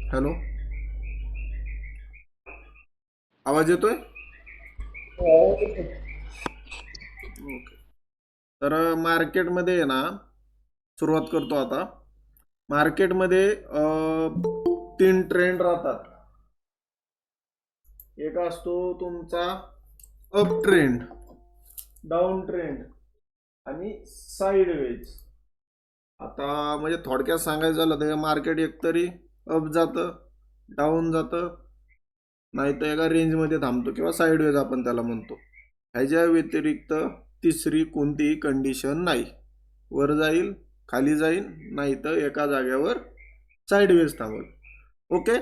Hello, आवाज येतोय? Okay. तर मार्केटमध्ये आहे ना, सुरुवात करतो आता. मार्केटमध्ये तीन ट्रेंड राहतात. एक असतो तुमचा अप ट्रेंड, डाऊन ट्रेंड आणि साईडवेज. आता म्हणजे थोडक्यात सांगायचं झालं तर मार्केट एकतरी अप जातं, डाऊन जातं, नाही तर एका रेंजमध्ये थांबतो किंवा साईडवेज आपण त्याला म्हणतो. ह्याच्या व्यतिरिक्त तिसरी कोणतीही कंडिशन नाही. वर जाईल, खाली जाईल, नाही तर एका जागेवर साईडवेज थांबेल. ओके.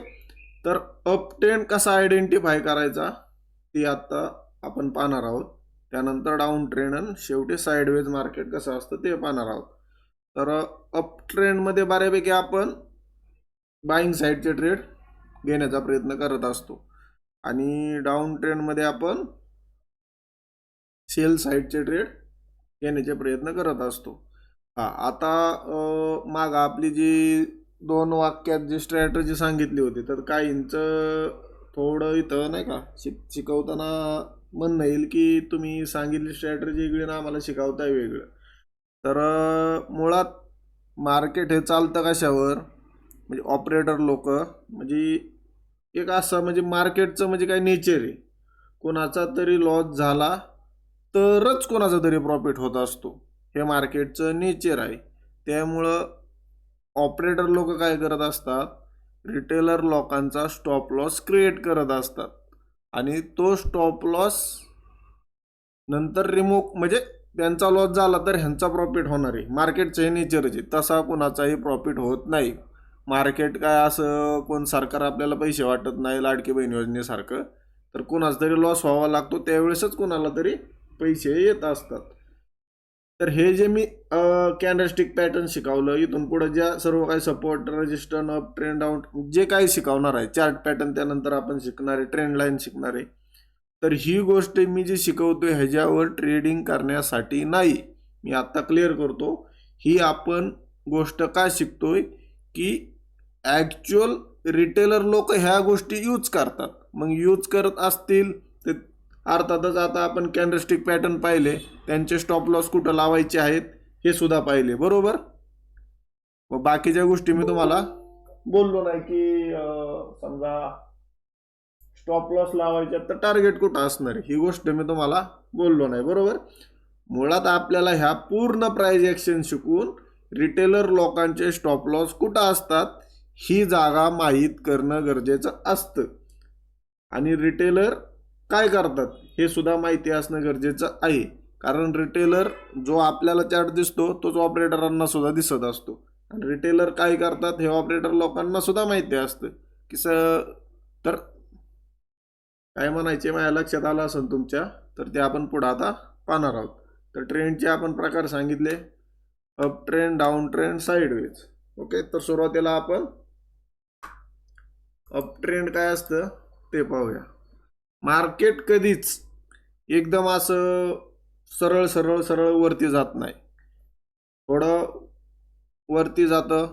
तर अप ट्रेंड कसा आयडेंटिफाय करायचा ती आता आपण पाहणार आहोत. त्यानंतर डाऊन ट्रेंड आणि शेवटी साईडवेज मार्केट कसं असतं ते पाहणार आहोत. तर अप ट्रेंडमध्ये बऱ्यापैकी आपण बाईंग साईडचे ट्रेड घेण्याचा प्रयत्न करत असतो आणि डाऊन ट्रेंडमध्ये आपण सेल साईडचे ट्रेड घेण्याचे प्रयत्न करत असतो. हा आता माग आपली जी दोन वाक्यात जी स्ट्रॅटजी सांगितली होती तर काहींचं थोडं इथं नाही का शिकवताना म्हणणं येईल की तुम्ही सांगितली स्ट्रॅटजी वेगळी ना आम्हाला शिकवताय वेगळं. तर मुळात मार्केट हे चालतं कशावर, म्हणजे ऑपरेटर लोक म्हणजे एक असं म्हणजे मार्केटचं म्हणजे काय नेचर आहे. कोणाचा तरी लॉस झाला तरच कोणाचा तरी प्रॉफिट होत असतो. हे मार्केटचं नेचर आहे. त्यामुळं ऑपरेटर लोक काय करत असतात, रिटेलर लोकांचा स्टॉप लॉस क्रिएट करत असतात आणि तो स्टॉप लॉस नंतर रिमूव्ह म्हणजे त्यांचा लॉस झाला तर ह्यांचा प्रॉफिट होणार आहे. मार्केटचं हे नेचरच आहे. तसा कोणाचाही प्रॉफिट होत नाही. मार्केट काय असं कोण सरकार आपल्याला पैसे वाटत नाही लाडकी बहीण योजनेसारखं, तर कोणाचा तरी लॉस व्हावा लागतो त्यावेळेसच कोणाला तरी पैसे येत असतात. तर हे जे मी कॅन्डलस्टिक पॅटर्न शिकवलं, इथून पुढे ज्या सर्व काही support resistance up trend out जे काही शिकवणार आहे, चार्ट पॅटर्न त्यानंतर आपण शिकणार आहे, ट्रेंड लाईन शिकणार आहे. तर ही गोष्ट मी जी शिकवतोय ह्याच्यावर ट्रेडिंग करण्यासाठी नाही. मी आता क्लिअर करतो. ही आपण गोष्ट का शिकतोय की ॲक्च्युअल रिटेलर लोक ह्या गोष्टी यूज करतात. मग यूज करत असतील तर अर्थातच आता आपण कॅन्डलस्टिक पॅटर्न पाहिले, त्यांचे स्टॉप लॉस कुठं लावायचे आहेत हे सुद्धा पाहिले, बरोबर. मग बाकीच्या गोष्टी मी तुम्हाला बोललो नाही की समजा स्टॉप लॉस लावायचे तर टार्गेट कुठं असणार ही गोष्ट मी तुम्हाला बोललो नाही, बरोबर. मुळात आपल्याला ह्या पूर्ण प्राइस ॲक्शन शिकून रिटेलर लोकांचे स्टॉप लॉस कुठं असतात ही जागा माहीत करणं गरजेचं असतं आणि रिटेलर काय करतात हे सुद्धा माहिती असणं गरजेचं आहे. कारण रिटेलर जो आपल्याला चार्ट दिसतो तोच ऑपरेटरांना सुद्धा दिसत असतो आणि रिटेलर काय करतात हे ऑपरेटर लोकांना सुद्धा माहिती असतं की तर काय म्हणायचे माझ्या लक्षात आलं असेल तुमच्या, तर ते आपण पुढे आता पाहणार आहोत. तर ट्रेंडचे आपण प्रकार सांगितले, up trend, down trend, sideways. Okay. तर सुरुवातीला आपण अप ट्रेंड काय असतं ते पाहूया. मार्केट कधीच एकदम असं सरळ सरळ सरळ वरती जात नाही. थोडं वरती जातं,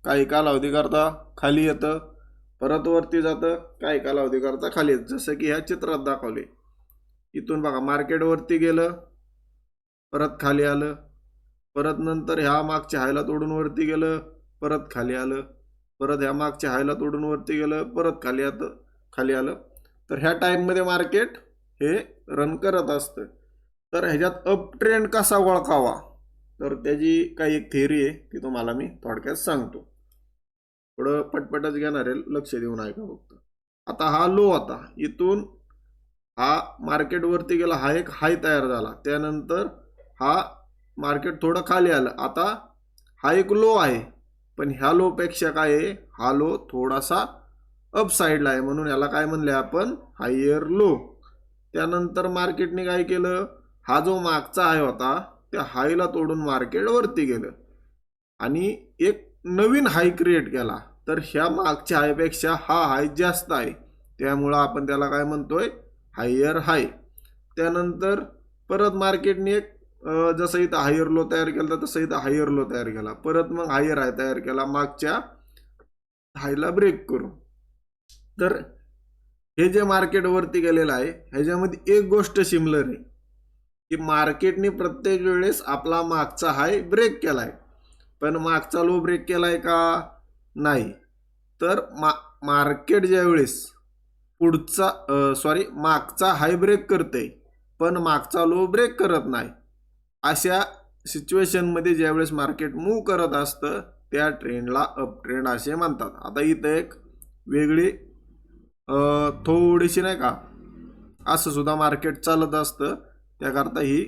काही कालावधी करता खाली येतं, परत वरती जातं, काही कालावधी करता खाली येतं, जसं की ह्या चित्रात दाखवले. इथून बघा मार्केट वरती गेलं, परत खाली आलं, परत नंतर ह्या मागच्या हायला तोडून वरती गेलं, परत खाली आलं, परत ह्या मागच्या हायला तोडून वरती गेलं, परत खाली आलं. तर ह्या टाईममध्ये मार्केट हे रन करत असतं. तर ह्याच्यात अप ट्रेंड कसा ओळखावा तर त्याची काही एक थिअरी आहे ती तुम्हाला मी थोडक्यात सांगतो. थोडं पटपटच घेणार आहे, लक्ष देऊन ऐका फक्त. आता हा लो होता, इथून हा मार्केट वरती गेला, हा एक हाय तयार झाला, त्यानंतर हा मार्केट थोडं खाली आलं, आता हा एक लो आहे, पण ह्या लो पेक्षा काय आहे, हा लो थोडासा अप साईडला आहे म्हणून याला काय म्हणले आपण, हायर लो. त्यानंतर मार्केटने काय केलं, हा जो मागचा हाय होता त्या हायला तोडून मार्केट वरती गेलं आणि एक नवीन हाय क्रिएट केला. तर ह्या मागच्या हायपेक्षा हा हाय जास्त आहे, त्यामुळं आपण त्याला काय म्हणतोय, हायर हाय. त्यानंतर परत मार्केटने एक जसं इथं हायर लो तयार केला तसं इथं हायर लो तयार केला, परत मग हायर हाय तयार केला मागच्या हायला ब्रेक करू. तर हे जे मार्केट वरती गेलेलं आहे ह्याच्यामध्ये एक गोष्ट सिमिलर आहे की मार्केटने प्रत्येक वेळेस आपला मागचा हाय ब्रेक केलाय, पण मागचा लो ब्रेक केलाय का? नाही. तर मार्केट ज्या वेळेस पुढचा मागचा हाय ब्रेक करते पण मागचा लो ब्रेक करत नाही, अशा सिच्युएशनमध्ये ज्यावेळेस मार्केट मूव्ह करत असतं त्या ट्रेंडला अप ट्रेंड असे म्हणतात. आता इथं एक वेगळी थोडीशी नाही का असं सुद्धा मार्केट चालत असतं, त्याकरता ही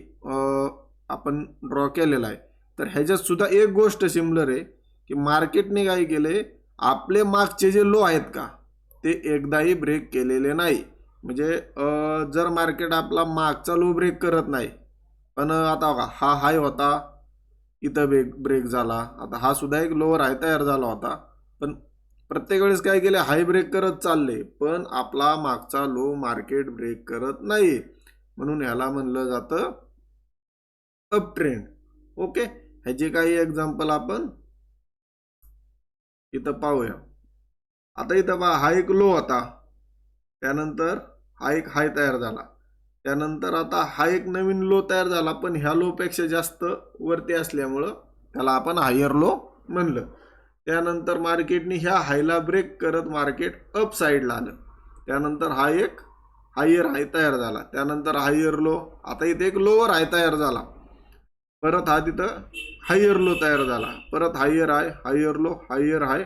आपण ड्रॉ केलेला आहे. तर ह्याच्यात सुद्धा एक गोष्ट सिमिलर आहे की मार्केटने काय केले, आपले मागचे जे लो आहेत का ते एकदाही ब्रेक केलेले नाही. म्हणजे जर मार्केट आपला मागचा लो ब्रेक करत नाही, पण आता बघा हा हाय होता, इथं ब्रेक झाला, आता हा सुद्धा एक लोअर हाय तयार झाला होता, पण प्रत्येक वेळेस काय केले, हाय ब्रेक करत चालले पण आपला मागचा लो मार्केट ब्रेक करत नाही, म्हणून ह्याला म्हणलं जातं अप ट्रेंड. ओके, ह्याचे काही एक्झाम्पल आपण इथं पाहूया. आता इथं पहा हा एक लो होता, त्यानंतर हा एक हाय तयार झाला, त्यानंतर आता हा एक नवीन लो तयार झाला, पण ह्या लो पेक्षा जास्त वरती असल्यामुळं त्याला आपण हायर लो म्हणलं. त्यानंतर मार्केटने ह्या हायला ब्रेक करत मार्केट अप साईडला आलं, त्यानंतर हा एक हायर हाय तयार झाला, त्यानंतर हायर लो, आता इथे एक लोअर हाय तयार झाला, परत हा तिथं हायर लो तयार झाला, परत हायर हाय, हायर लो, हायर हाय,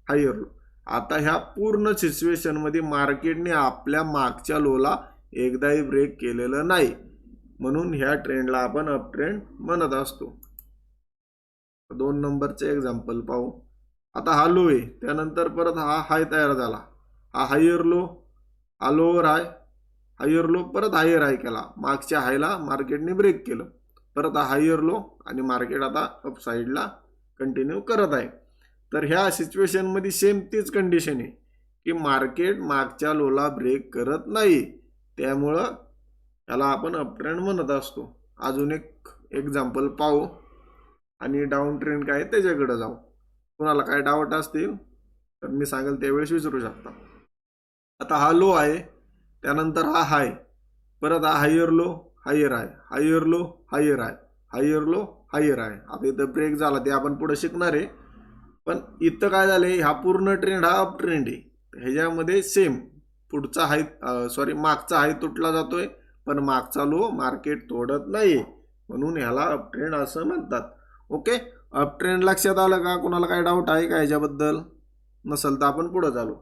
हायर लो. आता ह्या पूर्ण सिच्युएशनमध्ये मार्केटने आपल्या मागच्या लोला एकदाही ब्रेक केलेलं नाही, म्हणून ह्या ट्रेंडला आपण अप ट्रेंड म्हणत असतो. 2 नंबरचे एक्झाम्पल पाहू. आता हा लो आहे, त्यानंतर परत हा हाय तयार झाला, हा हायर लो, हा लोअर हाय, हायर लो, परत हायर हाय केला, मागच्या हायला मार्केटने ब्रेक केलं, परत हा हायर लो आणि मार्केट आता अप साईडला कंटिन्यू करत आहे. तर ह्या सिच्युएशनमध्ये सेम तीच कंडिशन आहे की मार्केट मागच्या लोला ब्रेक करत नाही, त्यामुळं याला आपण अप ट्रेंड म्हणत असतो. अजून एक एक्झाम्पल पाहू आणि डाऊन ट्रेंड काय त्याच्याकडे जाऊ. कुणाला काय डाऊट असतील तर मी सांगेल त्यावेळेस विचारू शकता. आता हा लो आहे, त्यानंतर हा हाय, परत हा हायर लो, हायर आहे, हायर लो, हायर आहे, हायर लो, हायर आहे. आता इथं ब्रेक झाला ते आपण पुढे शिकणार आहे, पण इथं काय झालंय, हा पूर्ण ट्रेंड हा अप ट्रेंड आहे. ह्याच्यामध्ये सेम पुढचा हाय मागचा हाय तुटला जातोय, पण मागचा लो मार्केट तोडत नाही, म्हणून ह्याला अप ट्रेंड असं म्हणतात. ओके, अप ट्रेंड लक्षात आलं का? कुणाला काय डाऊट आहे का ह्याच्याबद्दल? नसेल तर आपण पुढे चालू.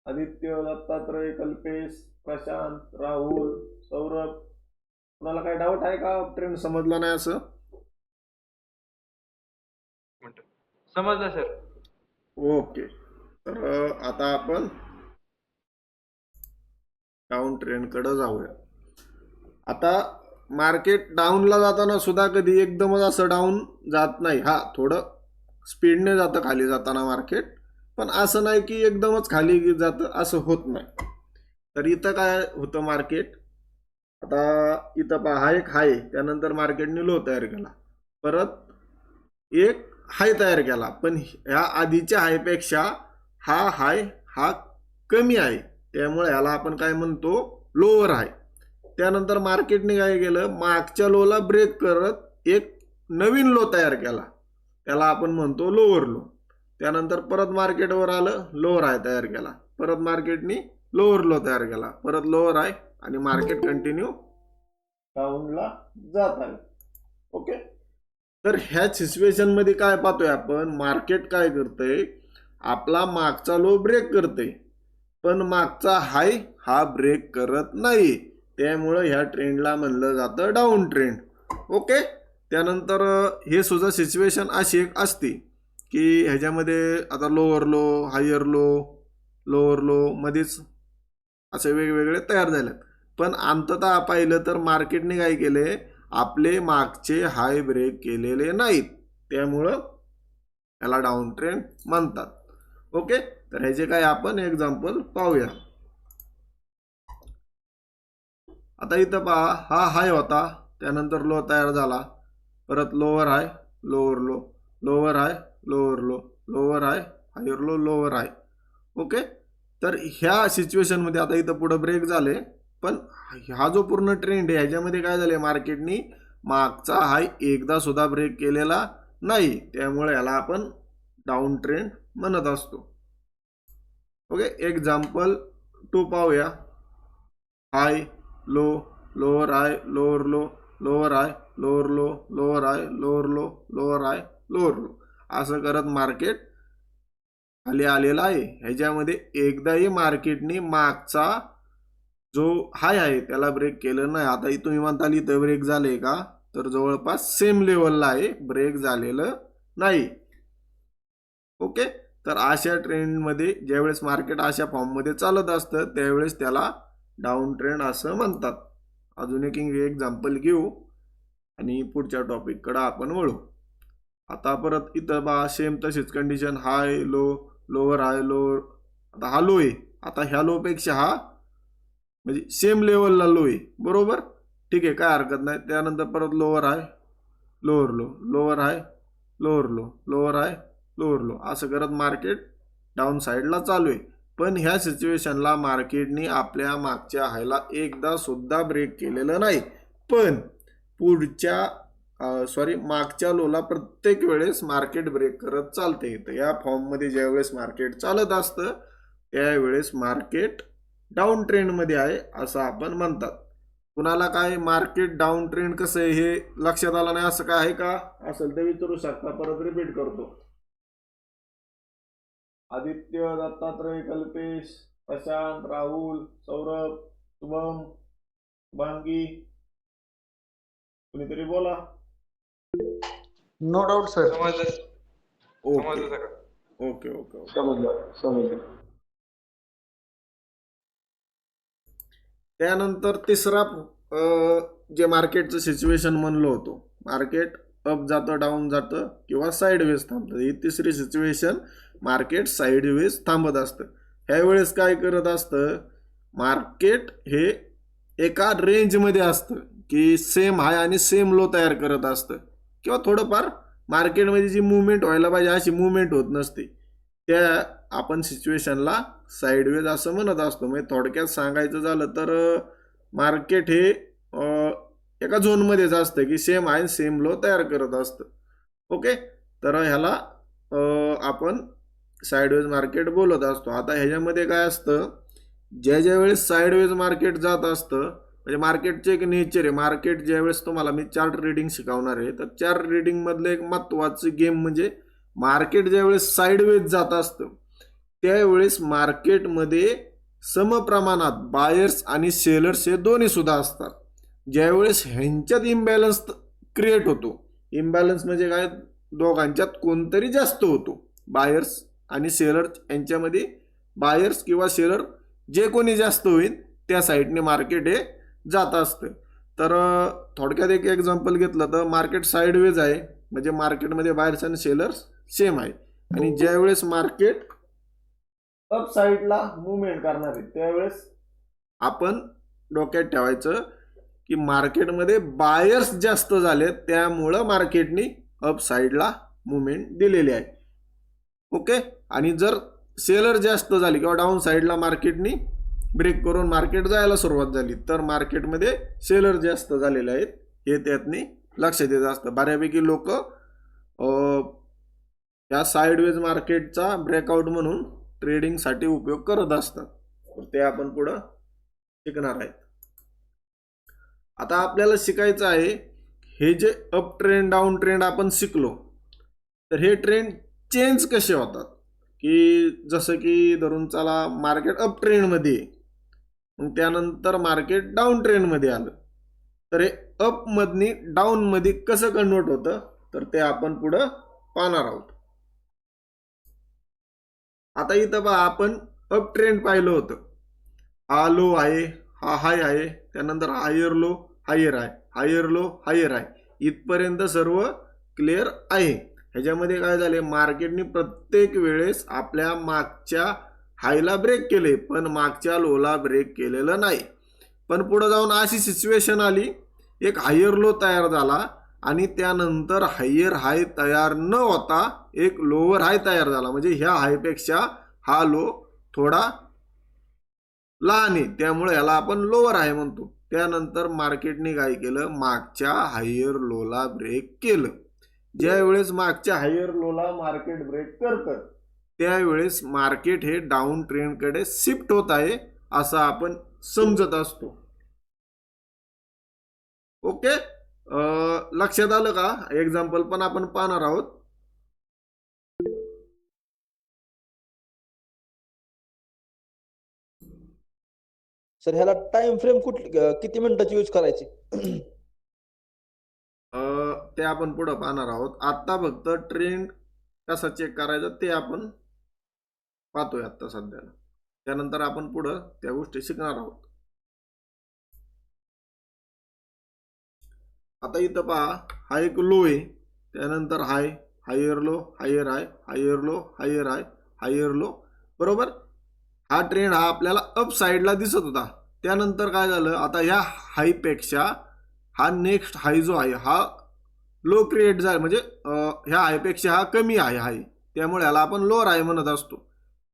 आदित्य, दत्तात्रय, कल्पेश, प्रशांत, राहुल, सौरभ, कुणाला काय डाऊट आहे का? अप ट्रेंड समजला नाही असं? समजलं सर. ओके, तर आता आपण डाऊन ट्रेंड कडे जाऊया. आता मार्केट डाऊनला जाताना सुद्धा कधी एकदमच असं डाऊन जात नाही, हा थोडं स्पीडने जातं खाली जाताना मार्केट, पण असं नाही की एकदमच खाली जातं, असं होत नाही. तर इथं काय होतं, मार्केट आता इथं पहा हा एक हाय, त्यानंतर मार्केटने लो तयार केला, परत एक हाय तयार केला, पण ह्या आधीच्या हायपेक्षा हा हाय हा कमी आहे, त्यामुळे ह्याला आपण काय म्हणतो, लोअर हाय. त्यानंतर मार्केटने काय केलं, मागच्या लोला ब्रेक करत एक नवीन लो तयार केला, त्याला आपण म्हणतो लोअर लो. त्यानंतर परत मार्केटवर आलं, लोअर हाय तयार केला, परत मार्केटने लोअर लो तयार केला, परत लोअर हाय, आणि मार्केट कंटिन्यू डाऊनला जात आहे. ओके, तर ह्या सिच्युएशन मध्ये काय पाहतोय आपण, मार्केट काय करतंय, आपला मागचा लो ब्रेक करते, पण मागचा हाय हा ब्रेक करत नाही, त्यामुळं ह्या ट्रेंडला म्हणलं जातं डाऊन ट्रेंड. ओके, त्यानंतर हे सुद्धा सिच्युएशन अशी एक असते की ह्याच्यामध्ये आता lower low, higher low, lower low मध्येच असे वेगवेगळे तयार झाले, पण अंततः पाहिलं तर मार्केटने काय केले, आपले मागचे हाय ब्रेक केलेले नाहीत, त्यामुळं याला डाऊन ट्रेंड म्हणतात. ओके, तर ह्याचे काय आपण एक्झाम्पल पाहूया. आता इथं पहा हा हाय होता, त्यानंतर लो तयार झाला, परत lower high, lower low, lower high, lower low, lower high, higher low, lower high. Okay. तर ह्या सिच्युएशनमध्ये आता इथं पुढं ब्रेक झाले, पण हा जो पूर्ण ट्रेंड आहे ह्याच्यामध्ये काय झाले, मार्केटनी मागचा हाय एकदा सुद्धा ब्रेक केलेला नाही, त्यामुळे याला आपण डाऊन ट्रेंड म्हणत असतो. ओके. एक्झाम्पल 2 पाहूया. High, low, lower high, lower low, lower high, lower low, lower high, lower low, lower high, lower low, असं करत मार्केट खाली आलेला आहे. ह्याच्यामध्ये एकदाही मार्केटने मागचा जो हाय आहे त्याला ब्रेक केलं नाही. आता तुम्ही म्हणताल इथं ब्रेक झाले का, तर जवळपास सेम लेवलला आहे, ब्रेक झालेलं नाही. ओके. तर अशा ट्रेंडमध्ये ज्यावेळेस मार्केट अशा फॉर्ममध्ये चालत असतं त्यावेळेस त्याला डाऊन ट्रेंड असं म्हणतात. अजून एक एक्झाम्पल घेऊ आणि पुढच्या टॉपिककडे आपण वळू. आता परत इथं बा सेम तशीच कंडिशन, हाय, लो, लोअर हाय, लोअर. आता हा लो आहे, आता ह्या लोपेक्षा हा म्हणजे सेम लेवलला लो आहे, बरोबर. ठीक आहे, काय हरकत नाही. त्यानंतर परत lower high, lower low, lower high, lower low, lower high, lower low, असं करत मार्केट डाऊन साईडला चालू आहे. पण ह्या सिच्युएशनला मार्केटने आपल्या मागच्या हायला एकदा सुद्धा ब्रेक केलेलं नाही. पण मागच्या लोला प्रत्येक वेळेस मार्केट ब्रेक करत चालते. तर या फॉर्ममध्ये ज्यावेळेस मार्केट चालत असतं त्यावेळेस मार्केट डाऊन ट्रेंडमध्ये आहे असं आपण म्हणतात. कुणाला काय मार्केट डाऊन ट्रेंड कसं आहे हे लक्षात आलं नाही असं काय आहे का, असेल तर विचारू शकता. परत रिपीट करतो. आदित्य, दत्तात्रय, कल्पेश, प्रशांत, राहुल, सौरभ, शुभम, शुभांगी, कुणीतरी बोला. No doubt sir. समजलं okay sir. Okay okay okay. समजलं. त्यानंतर तिसरा जे मार्केटचं सिच्युएशन म्हणलो होतो, मार्केट अप जातं, डाऊन जातं किंवा साईडवेज थांबतं. ही तिसरी सिच्युएशन, मार्केट साईडवेज थांबत असतं. ह्यावेळेस काय करत असतं, मार्केट हे एका रेंजमध्ये असतं की सेम हाय आणि सेम लो तयार करत असतं, किंवा थोडंफार मार्केटमध्ये जी मुवमेंट व्हायला पाहिजे अशी मुवमेंट होत नसते. त्या आपण सिच्युएशनला साईडवेज असं म्हणत असतो. म्हणजे थोडक्यात सांगायचं झालं तर मार्केट हे एका झोनमध्येच असतं की सेम हाय सेम लो तयार करत असतं. ओके. तर ह्याला आपण साईडवेज मार्केट बोलत असतो. आता ह्याच्यामध्ये काय असतं, ज्या वेळेस साईडवेज मार्केट जात असतं, म्हणजे मार्केटचे एक नेचर आहे. मार्केट ज्यावेळेस तुम्हाला मी चार्ट रीडिंग शिकवणार आहे, तर चार्ट रीडिंगमधलं एक महत्त्वाचं गेम म्हणजे मार्केट ज्यावेळेस साईडवेज जात असतं त्यावेळेस मार्केटमध्ये समप्रमाणात बायर्स आणि सेलर्स हे दोन्ही सुद्धा असतात. ज्यावेळेस ह्यांच्यात इम्बॅलन्स क्रिएट होतो, इम्बॅलन्स म्हणजे काय, दोघांच्यात कोणतरी जास्त होतो, बायर्स आणि सेलर यांच्यामध्ये बायर्स किंवा सेलर जे कोणी जास्त होईल त्या साईडने मार्केट हे जात असतं. तर थोडक्यात एक एक्झाम्पल घेतलं तर मार्केट साईडवेज आहे, म्हणजे मार्केटमध्ये बायर्स आणि सेलर्स सेम आहे, आणि ज्यावेळेस मार्केट अप साईडला मुवमेंट करणार आहे त्यावेळेस आपण डोक्यात ठेवायचं की मार्केटमध्ये बायर्स जास्त झाले त्यामुळं मार्केटनी अप साईडला मुवमेंट दिलेली आहे. ओके. आणि जर सेलर जास्त झाली किंवा डाऊन साईडला मार्केटनी ब्रेक करून मार्केट जायला सुरुवात झाली तर मार्केटमध्ये सेलर जास्त झालेले आहेत हे त्यातनी लक्षात येत असतं. बऱ्यापैकी लोक या साईडवेज मार्केटचा ब्रेकआउट म्हणून ट्रेडिंगसाठी उपयोग करत असतात. ते आपण पुढं शिकणार आहेत. आता आपल्याला शिकायचं आहे हे जे अप ट्रेंड डाऊन ट्रेंड आपण शिकलो तर हे ट्रेंड चेंज कसे होतात, की जसं की धरून चला मार्केट अप ट्रेंडमध्ये मग त्यानंतर मार्केट डाऊन ट्रेंडमध्ये आलं तर हे अप मधनी डाऊन मध्ये कसं कन्वर्ट होतं तर ते आपण पुढं पाहणार आहोत. आता इथं बा आपण अप ट्रेंड पाहिलं होतं, हा लो आहे, हा हाय आहे, त्यानंतर हायर लो हायर आहे, हायर लो हायर आहे, इथपर्यंत सर्व क्लिअर आहे. ह्याच्यामध्ये काय झाले, मार्केटने प्रत्येक वेळेस आपल्या मागच्या हायला ब्रेक केले पण मागच्या लोला ब्रेक केलेलं नाही. पण पुढे जाऊन अशी सिच्युएशन आली, एक हायर लो तयार झाला आणि त्यानंतर हायर हाय तयार न होता एक लोअर हाय तयार झाला, म्हणजे ह्या हायपेक्षा हा लो थोडा लहान आहे, त्यामुळे ह्याला आपण लोअर हाय म्हणतो. त्यानंतर मार्केटने काय केलं, मागच्या हायर लोला ब्रेक केलं. ज्या वेळेस मागच्या हायर लोला मार्केट ब्रेक करतं त्यावेळेस मार्केट हे डाऊन ट्रेंडकडे शिफ्ट होत आहे असं आपण समजत असतो. ओके, लक्षात आलं का? एक्झाम्पल पण आपण पाहणार आहोत. सर ह्याला टाइम फ्रेम किती मिनिटाची यूज करायची? ते आपण पुढे पाहणार आहोत. आता फक्त ट्रेंड कसा चेक करायचा ते आपण पाहतोय आता सध्याला. त्यानंतर आपण पुढे त्या गोष्टी शिकणार आहोत. आता इथं पहा, हा एक लो आहे, त्यानंतर हाय, हायर लो, हायर हाय, हायर लो, हायर हाय, हायर लो, बरोबर. हा ट्रेंड हा आपल्याला अप साईडला दिसत होता. त्यानंतर काय झालं, आता ह्या हायपेक्षा हा नेक्स्ट हाय जो आहे हा लो क्रिएट झाला, म्हणजे ह्या हायपेक्षा हा कमी आहे हाय, त्यामुळे ह्याला आपण लोअर हाय म्हणत असतो.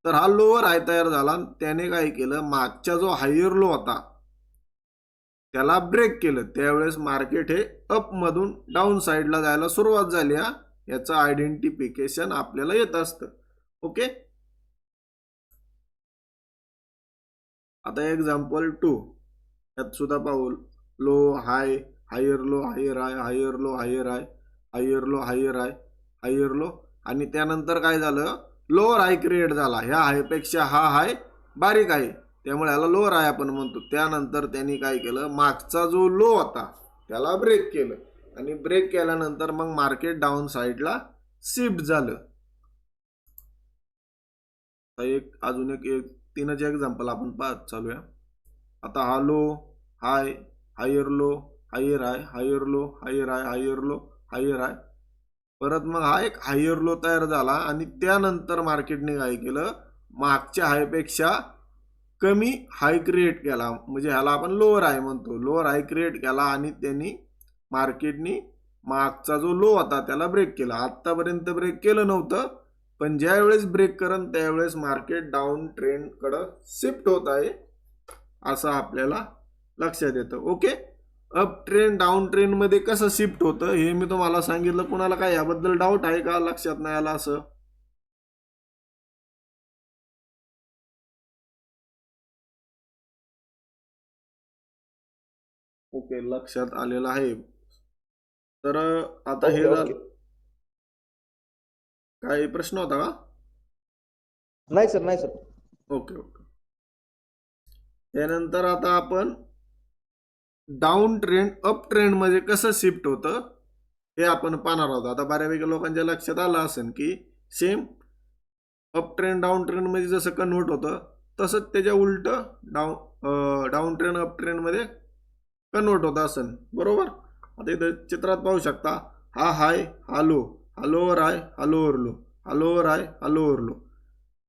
तर हा लोअर हाय तयार झाला, त्याने काय केलं, मागचा जो हायर लो होता त्याला ब्रेक केलं. त्यावेळेस मार्केट हे अप मधून डाऊन साईडला जायला सुरुवात झाली. याचं आयडेंटिफिकेशन आपल्याला येत असतं. ओके, आता एक्झाम्पल 2 यात सुद्धा पाहू, लो हाय, हायर लो, हायर हाय, हायर लो, हायर हाय, हायर लो, हायर हाय, हायर लो, आणि त्यानंतर काय झालं, लोअर हाय क्रिएट झाला. ह्या हायपेक्षा हा हाय बारीक आहे, त्यामुळे ह्याला लोअर हाय आपण म्हणतो. त्यानंतर त्यांनी काय केलं, मागचा जो लो होता त्याला ब्रेक केलं, आणि ब्रेक केल्यानंतर मग मार्केट डाऊन साईडला शिफ्ट झालं. एक अजून एक तीनच एक्झाम्पल आपण पाहत चालूया. आता हा लो हाय, हायर लो, हायर हाय, हायर लो, हायर हाय, हायर लो, हायर हाय, परत मग हा एक हायर लो तयार झाला, आणि त्यानंतर मार्केटने काय केलं, मागच्या हायपेक्षा कमी हाय क्रिएट केला, म्हणजे ह्याला आपण लोअर हाय म्हणतो. लोअर हाय क्रिएट केला आणि त्यांनी मार्केटनी मागचा जो लो होता त्याला ब्रेक केला. आतापर्यंत ब्रेक केलं नव्हतं, पण ज्या वेळेस ब्रेक करन त्यावेळेस मार्केट डाऊन ट्रेंड कडे शिफ्ट होत आहे असं आपल्याला लक्षात येतं. Okay, up trend down trend मध्ये कसं शिफ्ट होतं हे मी तुम्हाला सांगितलं. कुणाला काय याबद्दल डाऊट आहे का, लक्षात नाही आला असं? ओके, लक्षात आलेलं आहे. तर आता हे झालं. काही प्रश्न होता का? नाही सर, नाही सर. Okay okay. त्यानंतर आता आपण डाऊन ट्रेंड अप ट्रेंड मध्ये कसं शिफ्ट होतं हे आपण पाहणार आहोत. आता बऱ्यापैकी लोकांच्या लक्षात आलं असेल की same up trend down trend मध्ये जसं कन्वर्ट होतं तसंच त्याच्या उलट डाऊन ट्रेंड अप ट्रेंड मध्ये कन्वर्ट होत असेल, बरोबर. आता इथं चित्रात पाहू शकता, हा हाय, हा लो, हा लोअर हाय, हा लोअर लो, हा लोअर हाय, हा लोअर लो,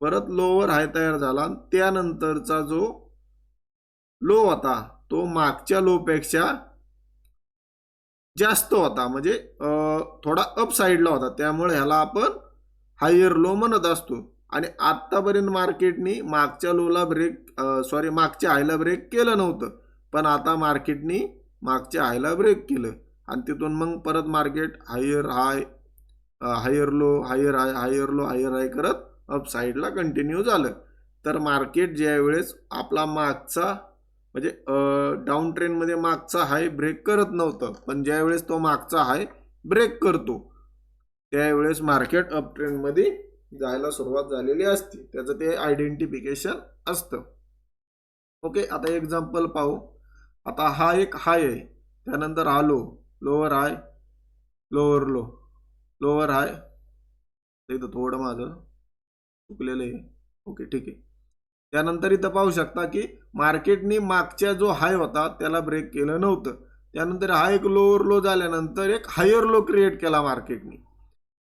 परत लोअर हाय तयार झाला. त्यानंतरचा जो लो होता तो मागच्या लो पेक्षा जास्त होता, म्हणजे थोडा अप साईडला होता, त्यामुळे ह्याला आपण हायर लो म्हणत असतो. आणि आतापर्यंत मार्केटनी मागच्या लोला मागच्या हायला ब्रेक केलं नव्हतं, पण आता मार्केटनी मागच्या हायला ब्रेक केलं, आणि तिथून मग परत मार्केट हायर हाय, हायर लो, हायर हाय, हायर लो, हायर हाय करत अप साईडला कंटिन्यू झालं. तर मार्केट ज्या वेळेस आपला मागचा म्हणजे डाऊन ट्रेंड मध्ये मागचा हाय ब्रेक करत नव्हतं, पण ज्या वेळेस तो मागचा हाय ब्रेक करतो त्यावेळेस मार्केट अप ट्रेंड मध्ये जायला सुरुवात झालेली असते. त्याचं ते आयडेंटिफिकेशन असतं. ओके, आता एक्झाम्पल पाहू. आता हा एक हाय आहे, त्यानंतर हा low, lower high, lower low, lower हाय, इथं थोडं माझं चुकलेलं आहे. ओके, ठीक आहे. त्यानंतर इथं पाहू शकता की मार्केटने मागच्या जो हाय होता त्याला ब्रेक केलं नव्हतं, त्यानंतर हा एक लोअर लो झाल्यानंतर एक हायर लो क्रिएट केला मार्केटने,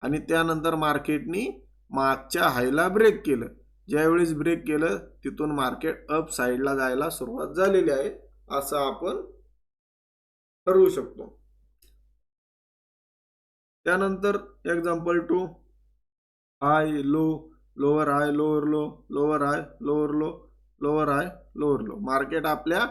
आणि त्यानंतर मार्केटनी मागच्या हायला ब्रेक केलं. ज्यावेळेस ब्रेक केलं तिथून मार्केट अप साईडला जायला सुरुवात झालेली आहे असं आपण ठरवू शकतो. त्यानंतर example 2 high low, lower high, lower low, lower high, lower low, lower high, lower low. Market आपल्या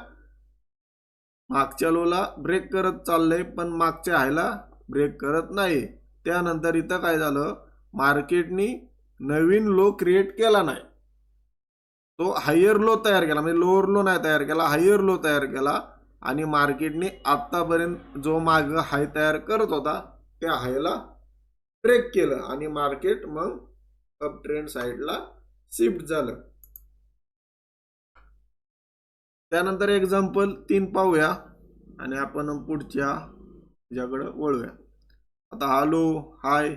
मागच्या लोला ब्रेक करत चाललंय, पण मागच्या हायला ब्रेक करत नाही. त्यानंतर इथं काय झालं, मार्केटनी नवीन लो क्रिएट केला नाही, तो हायर लो तयार केला, म्हणजे लोअर लो नाही तयार केला, हायर लो तयार केला. आणि मार्केटने आतापर्यंत जो माग हाय तयार करत होता त्या हायला ब्रेक केलं आणि मार्केट मग अप ट्रेंड साईडला शिफ्ट झालं. त्यानंतर एक्झाम्पल 3 पाहूया आणि आपण पुढच्या ज्याकडे वळूया. आता हा लो हाय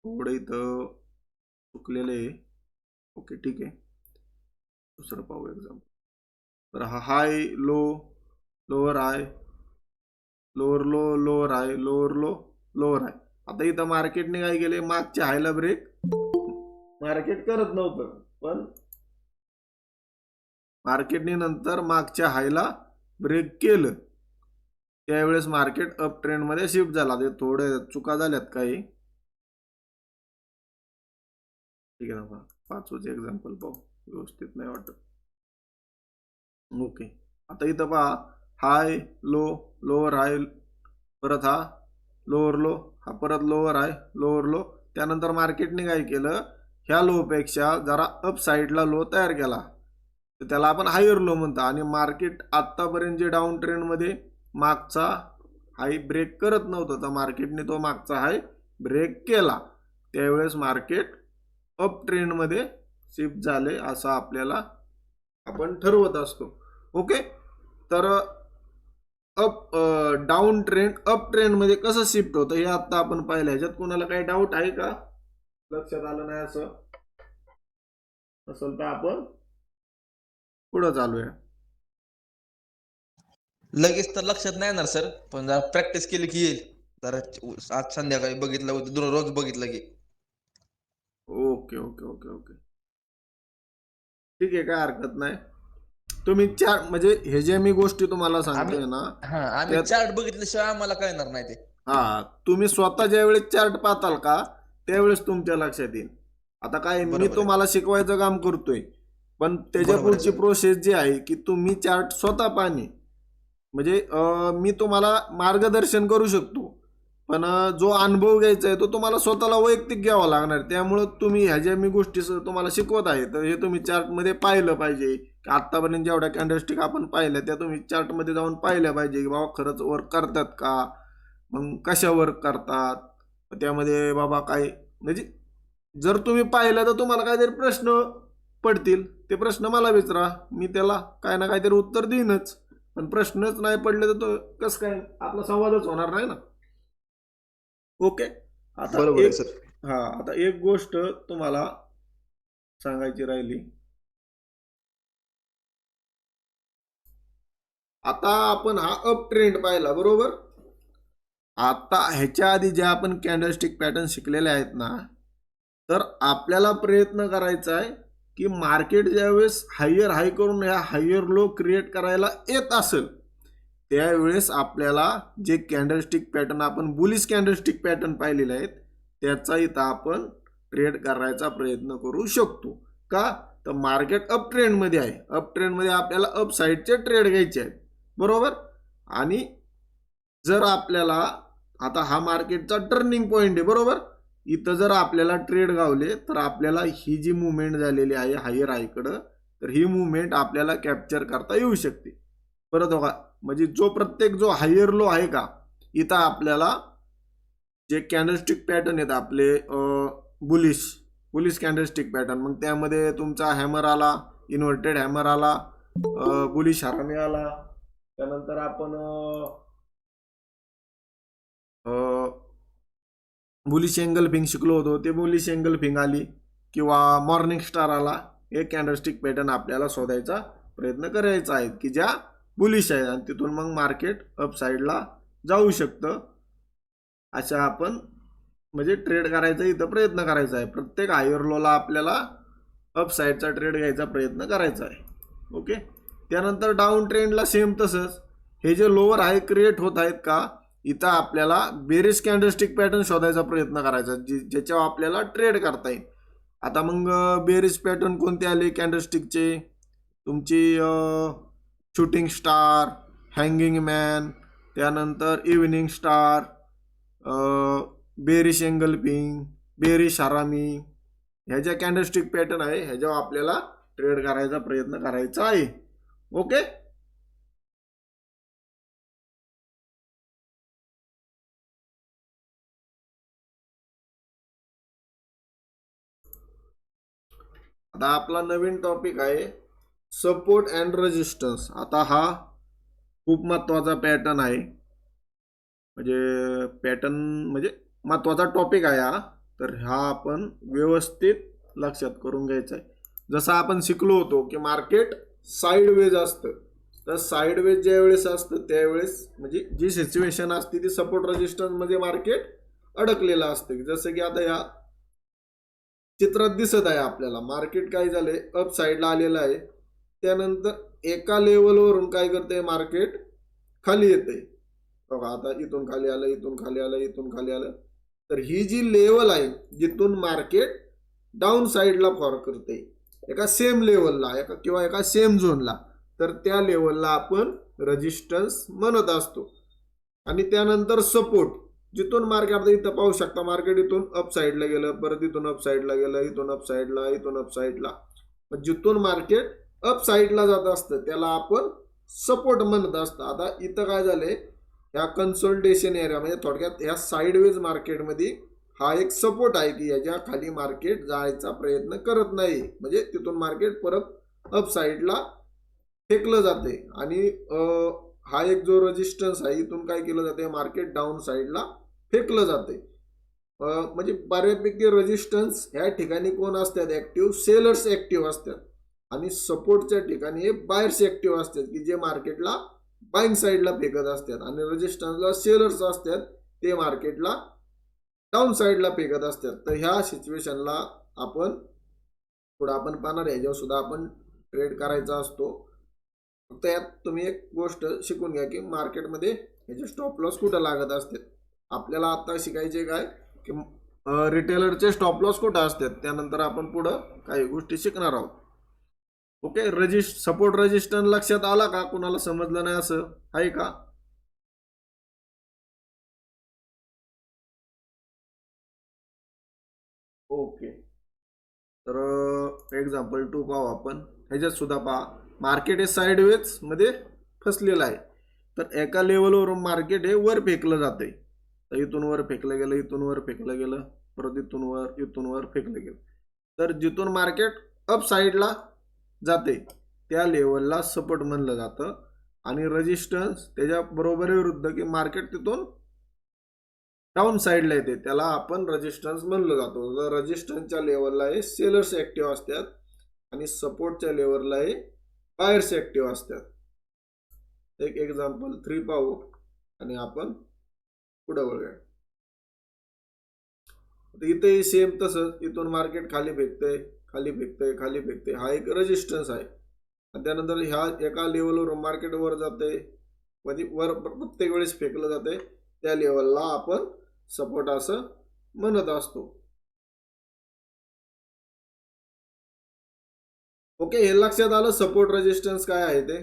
थोडं इथं चुकलेलं आहे. ओके ठीक आहे, दुसरं पाहू एक्झाम्पल. तर हा high low, lower high, lower low, lower high, lower low, lower high. आता इथं मार्केटने काय केले, मागच्या हायला ब्रेक मार्केट करत नव्हतं, पण मार्केटने नंतर मागच्या हायला ब्रेक केलं. त्यावेळेस मार्केट अप ट्रेंड मध्ये शिफ्ट झाला. ते थोडे चुका झाल्यात काही. ठीक आहे ना, 5वंच एक्झाम्पल पाहू, व्यवस्थित नाही वाटत. ओके, आता इथं पहा हाय लो, लोअर हाय, परत हा लोअर लो, हा परत लोअर हाय, लोअर लो. त्यानंतर मार्केटने काय केलं, ह्या लो पेक्षा जरा अप साईडला लो तयार केला, तर त्याला आपण हायर लो म्हणतो. आणि मार्केट आतापर्यंत जे डाऊन ट्रेंड मध्ये मागचा हाय ब्रेक करत नव्हतं, तर मार्केटने तो मागचा हाय ब्रेक केला. त्यावेळेस मार्केट अप ट्रेंड मध्ये शिफ्ट झाले असं आपल्याला आपण ठरवत असतो. ओके, तर up down trend up trend मध्ये कसं शिफ्ट होतं हे आता आपण पाहिलं. ह्याच्यात कोणाला काही डाऊट आहे का, लक्षात आलं नाही असं असेल तर आपण पुढे चालूया. लगेच तर लक्षात नाही येणार सर, पण जरा प्रॅक्टिस केली की येईल. जरा आज संध्याकाळी बघितलं, रोज बघितलं की. ओके ओके ओके ओके ठीक आहे, काय हरकत नाही. तुम्ही चार म्हणजे हे जे मी गोष्टी तुम्हाला सांगतोय ना, आम्ही चार्ट बघितल्याशिवाय आम्हाला कळणार नाही ते. हा, तुम्ही स्वतः ज्यावेळेस चार्ट पाहताल का त्यावेळेस तुमच्या लक्षात येईल. आता काय मी तुम्हाला शिकवायचं काम करतोय, पण त्याच्या पुढची प्रोसेस जी आहे की तुम्ही चार्ट स्वतः पाहणे. म्हणजे मी तुम्हाला मार्गदर्शन करू शकतो, पण जो अनुभव घ्यायचा आहे तो तुम्हाला स्वतःला वैयक्तिक घ्यावा लागणार. त्यामुळं तुम्ही ह्या ज्या मी गोष्टी तुम्हाला शिकवत आहे, तर हे तुम्ही चार्टमध्ये पाहिलं पाहिजे की आत्तापर्यंत जेवढ्या कॅन्डलस्टिक आपण पाहिल्या त्या तुम्ही चार्टमध्ये जाऊन पाहिल्या पाहिजे की बाबा खरंच वर्क करतात का, मग कशा वर्क करतात, त्यामध्ये बाबा काय. म्हणजे जर तुम्ही पाहिलं तर तुम्हाला काहीतरी प्रश्न पडतील, ते प्रश्न मला विचारा, मी त्याला काय ना काहीतरी उत्तर देईनच. पण प्रश्नच नाही पडले तर तो कसं काय आपला संवादच होणार नाही ना. ओके, आता आता एक गोष्ट तुम्हाला सांगायची राहिली. आता आपण हा अप ट्रेंड पाहिला बरोबर. आता ह्याच्या आधी ज्या आपण कॅन्डलस्टिक पॅटर्न शिकलेले आहेत ना, तर आपल्याला प्रयत्न करायचा आहे की मार्केट ज्यावेळेस हायर हाय करून ह्या हायर लो क्रिएट करायला येत असेल त्यावेळेस आपल्याला जे कॅन्डलस्टिक पॅटर्न आपण बुलिश कॅन्डलस्टिक पॅटर्न पाहिलेले आहेत त्याचा इथं आपण ट्रेड करायचा प्रयत्न करू शकतो. का, तर मार्केट अप ट्रेंड मध्ये आहे, अप ट्रेंड मध्ये आपल्याला अप साईडचे ट्रेड घ्यायचे आहेत बरोबर. आणि जर आपल्याला आता हा मार्केटचा टर्निंग पॉइंट आहे बरोबर, इथं जर आपल्याला ट्रेड गावले तर आपल्याला ही जी मुवमेंट झालेली आहे हायर हायकडं, तर ही मुवमेंट आपल्याला कॅप्चर करता येऊ शकते. परत बघा, म्हणजे जो प्रत्येक जो हायर लो आहे का, इथं आपल्याला जे कॅन्डलस्टिक पॅटर्न आहेत आपले बुलिश कॅन्डलस्टिक पॅटर्न, मग त्यामध्ये तुमचा हॅमर आला, इन्व्हर्टेड हॅमर आला, बुलिश हरामी आला, त्यानंतर आपण बुलिश एंगल फिंग शिकलो होतो, ते बुलिश एंगल फिंग आली, किंवा मॉर्निंग स्टार आला. हे कॅन्डलस्टिक पॅटर्न आपल्याला शोधायचा प्रयत्न करायचा आहे की ज्या बुलिश आहे, आणि तिथून मग मार्केट अप साईडला जाऊ शकतं. अशा आपण म्हणजे ट्रेड करायचा इथं प्रयत्न करायचा आहे. प्रत्येक हायर लोला आपल्याला अप साईडचा ट्रेड घ्यायचा प्रयत्न करायचा आहे. ओके, त्यानंतर डाऊन ट्रेंडला सेम तसंच. हे जे लोअर हाय क्रिएट होत आहेत का, इथं आपल्याला बेरिश कॅन्डलस्टिक पॅटर्न शोधायचा प्रयत्न करायचा ज्याच्यावर आपल्याला ट्रेड करता येईल. आता मग बेरिश पॅटर्न कोणते आले कॅन्डलस्टिकचे? तुमची शूटिंग स्टार, हँगिंग मॅन, त्यानंतर evening star, bearish engulfing, bearish हरामी, ह्या ज्या कॅन्डलस्टिक पॅटर्न आहे ह्याच्यावर आपल्याला ट्रेड करायचा प्रयत्न करायचा आहे. ओके. आता आपला नवीन टॉपिक आहे सपोर्ट अँड रेजिस्टन्स. आता हा खूप महत्वाचा पॅटर्न आहे, म्हणजे महत्वाचा टॉपिक आहे हा. तर हा आपण व्यवस्थित लक्षात करून घ्यायचा आहे. जसं आपण शिकलो होतो की मार्केट साईडवेज असतं, तर साईडवेज ज्या वेळेस असतं त्यावेळेस म्हणजे जी सिच्युएशन असते ती सपोर्ट रेजिस्टन्स मध्ये मार्केट अडकलेलं असतं. जसं की आता या चित्रात दिसत आहे आपल्याला मार्केट काय झालंय, अप साईडला आलेलं आहे. त्यानंतर एका लेवलवरून काय करते मार्केट खाली येते बघा. आता इथून खाली आलं, इथून खाली आलं, इथून खाली आलं. तर ही जी लेवल आहे जिथून मार्केट डाऊन साईडला फॉर करते एका सेम लेवलला किंवा एका सेम झोनला, तर त्या लेवलला आपण रेजिस्टन्स म्हणत असतो. आणि त्यानंतर सपोर्ट, जिथून मार्केट आता इथं पाहू शकता मार्केट इथून अप साईडला गेलं, परत इथून अप साईडला गेलं, इथून अप साईडला, इथून अप साईडला. जिथून मार्केट अप साईडला जात असतं त्याला आपण सपोर्ट म्हणत असतं. आता इथं काय झालंय, ह्या कन्सोल्टेशन एरिया म्हणजे थोडक्यात ह्या साईडवेज मार्केटमध्ये हा एक सपोर्ट आहे की याच्या खाली मार्केट जायचा प्रयत्न करत नाही, म्हणजे तिथून मार्केट परत अप साईडला फेकलं जाते. आणि हा एक जो रेजिस्टन्स आहे इथून काय केलं जाते, मार्केट डाऊन साईडला फेकलं जाते. म्हणजे बऱ्यापैकी रेजिस्टन्स ह्या ठिकाणी कोण असतात ऍक्टिव्ह, सेलर्स ऍक्टिव्ह असतात. आणि सपोर्टच्या ठिकाणी हे बायर्स ऍक्टिव्ह असतात की जे मार्केटला बाईंग साईडला फेकत असतात. आणि रेजिस्टन्सला सेलर्स असतात ते मार्केटला डाऊन साईडला फेकत असतात. तर ह्या सिच्युएशनला आपण पुढे आपण पाहणार आहे, ह्याच्यावर सुद्धा आपण ट्रेड करायचा असतो. फक्त यात तुम्ही एक गोष्ट शिकून घ्या की मार्केटमध्ये ह्याचे स्टॉप लॉस कुठं लागत असतात. आपल्याला आता शिकायचे काय की रिटेलरचे स्टॉप लॉस कुठं असतात, त्यानंतर आपण पुढं काही गोष्टी शिकणार आहोत. ओके. सपोर्ट रेजिस्टन्स लक्षात आला का? कुणाला समजलं नाही असं आहे का? ओके. तर एक्झाम्पल 2 पाहू आपण. ह्याच्यात सुद्धा पहा मार्केट हे साईडवेज मध्ये फसलेलं आहे. तर एका लेवलवरून मार्केट हे वर फेकलं जाते. तर इथून वर फेकलं गेलं, इथून वर फेकलं गेलं, परत इथून वर फेकलं गेलं. तर जिथून मार्केट अप साईडला जाते त्या लेवलला सपोर्ट म्हणलं जातं. आणि रेजिस्टन्स त्याच्या बरोबर विरुद्ध की मार्केट तिथून डाऊन साईडला येते त्याला आपण रेजिस्टन्स म्हणलं जातो. तर रेजिस्टन्सच्या लेवलला हे सेलर्स ऍक्टिव्ह असतात आणि सपोर्टच्या लेवलला हे बायर्स ऍक्टिव्ह असतात. एक एक्झाम्पल 3 पाहू आणि आपण पुढे वळूया. इथेही सेम तसंच, इथून मार्केट खाली फेकतंय, खाली फेकतंय, खाली फेकतंय. हा एक रेजिस्टन्स आहे. आणि त्यानंतर ह्या एका लेवलवर मार्केट वर जाते, म्हणजे वर प्रत्येक वेळेस फेकलं जाते त्या लेवलला आपण सपोर्ट असं म्हणत असतो. ओके. हे लक्षात आलं सपोर्ट रेजिस्टन्स काय आहे ते.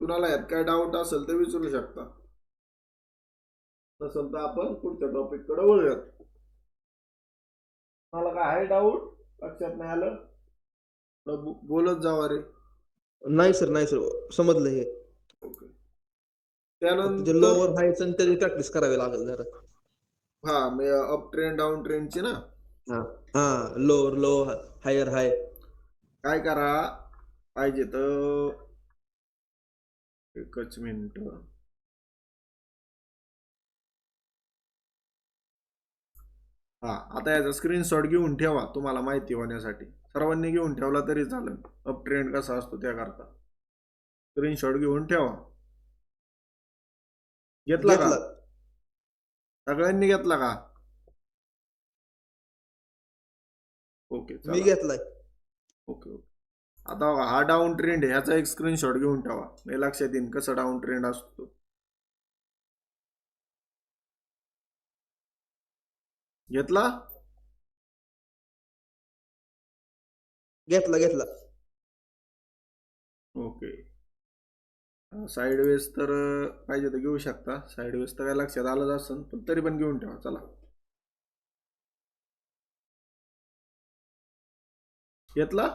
कुणाला यात काय डाऊट असेल तर विचारू शकता, नसेल तर आपण पुढच्या टॉपिक कडे वळूयात. मला काय आहे डाऊट लक्षात नाही आलं बोलत जावा रे. नाही सर, नाही सर, समजलं हे. ओके. फक्त जे त्यानंतर लोअर हायच आणि त्याची प्रॅक्टिस करावी लागेल जरा. हा म्हणजे अप ट्रेंड डाऊन ट्रेंडची ना. हा हा, लोअर लो, हायर हाय. काय करा पाहिजे तर एकच मिनिट. हा आता याचा स्क्रीनशॉट घेऊन ठेवा तुम्हाला माहिती होण्यासाठी. सर्वांनी घेऊन ठेवला तरी चालेल. अप ट्रेंड कसा असतो त्याकरता स्क्रीनशॉट घेऊन ठेवा. घेतला का? सगळ्यांनी घेतला का? ओके मी चला. घेतलाय. Okay okay. आता बघा हा डाऊन ट्रेंड आहे, ह्याचा एक स्क्रीनशॉट घेऊन ठेवा. हे लक्षात येईल कसं डाऊन ट्रेंड असतो. घेतला? घेतला. ओके. साईडवेज तर पाहिजे तर घेऊ शकता. साईडवेज तर काय लक्षात आलंच असेल, पण तरी पण घेऊन ठेवा. चला, घेतला?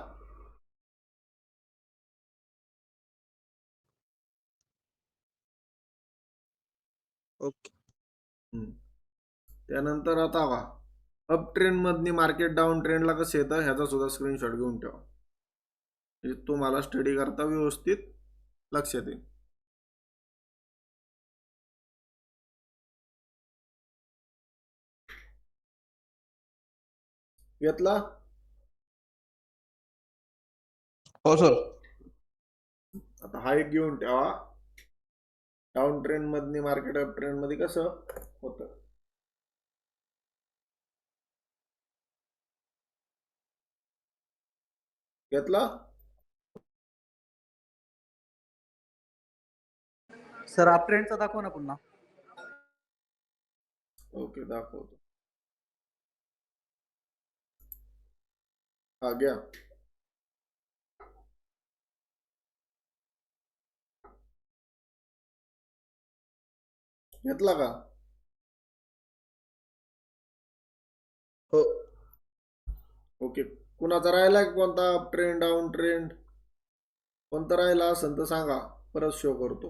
ओके. त्यानंतर आता बघा, अप ट्रेंड मधनी मार्केट डाऊन ट्रेंडला कसं येतं ह्याचा सुद्धा स्क्रीनशॉट घेऊन ठेवा, म्हणजे तुम्हाला स्टडी करता व्यवस्थित लक्षात येईल. घेतला? हो सर. आता हा एक घेऊन ठेवा. डाऊन ट्रेंड मधनी मार्केट अप ट्रेंड मध्ये कसं होतं. घेतला? सर अप ट्रेंडचा दाखवा ना पुन्हा. ओके, दाखवतो. हा घ्या. घेतला का? हो. ओके. कुणाचा राहिला कोणता अप ट्रेंड डाऊन ट्रेंड कोणता राहिला असेल तर सांगा, परत शो करतो.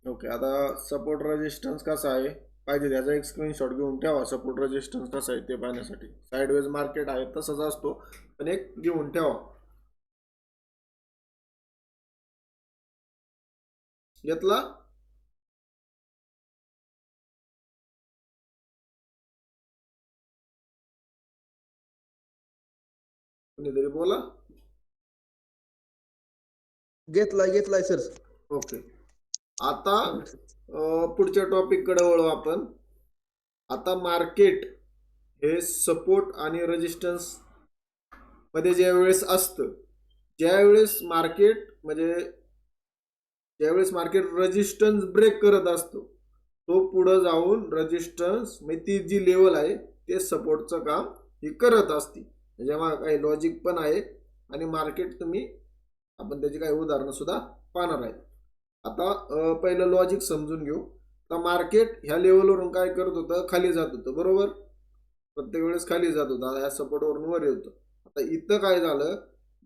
ओके. आता सपोर्ट रेजिस्टन्स कसा आहे पाहिजे त्याचा एक स्क्रीनशॉट घेऊन ठेवा. सपोर्ट रेजिस्टन्स कसा आहे ते पाहण्यासाठी. साइडवेज मार्केट आहे तसंच असतो, पण एक घेऊन ठेवा. घेतला? कोणीतरी बोला. घेतलाय सर. ओके. आता पुढच्या टॉपिक कडे वळू आपण. आता मार्केट हे सपोर्ट आणि रेजिस्टन्स मध्ये ज्यावेळेस असतं, ज्यावेळेस मार्केट रेजिस्टन्स ब्रेक करत असतो, तो पुढे जाऊन रेजिस्टन्स म्हणजे ती जी लेवल आहे ते सपोर्टचं काम ही करत असते. त्याच्यामुळे काही लॉजिक पण आहे आणि मार्केट आपण त्याची काही उदाहरणं सुद्धा पाहणार आहे. आता पहिलं लॉजिक समजून घेऊ. तर मार्केट ह्या लेवलवरून काय करत होतं, खाली जात होतं, बरोबर. प्रत्येक वेळेस खाली जात होतं, ह्या सपोर्टवरून वर येत होतं. आता इथं काय झालं,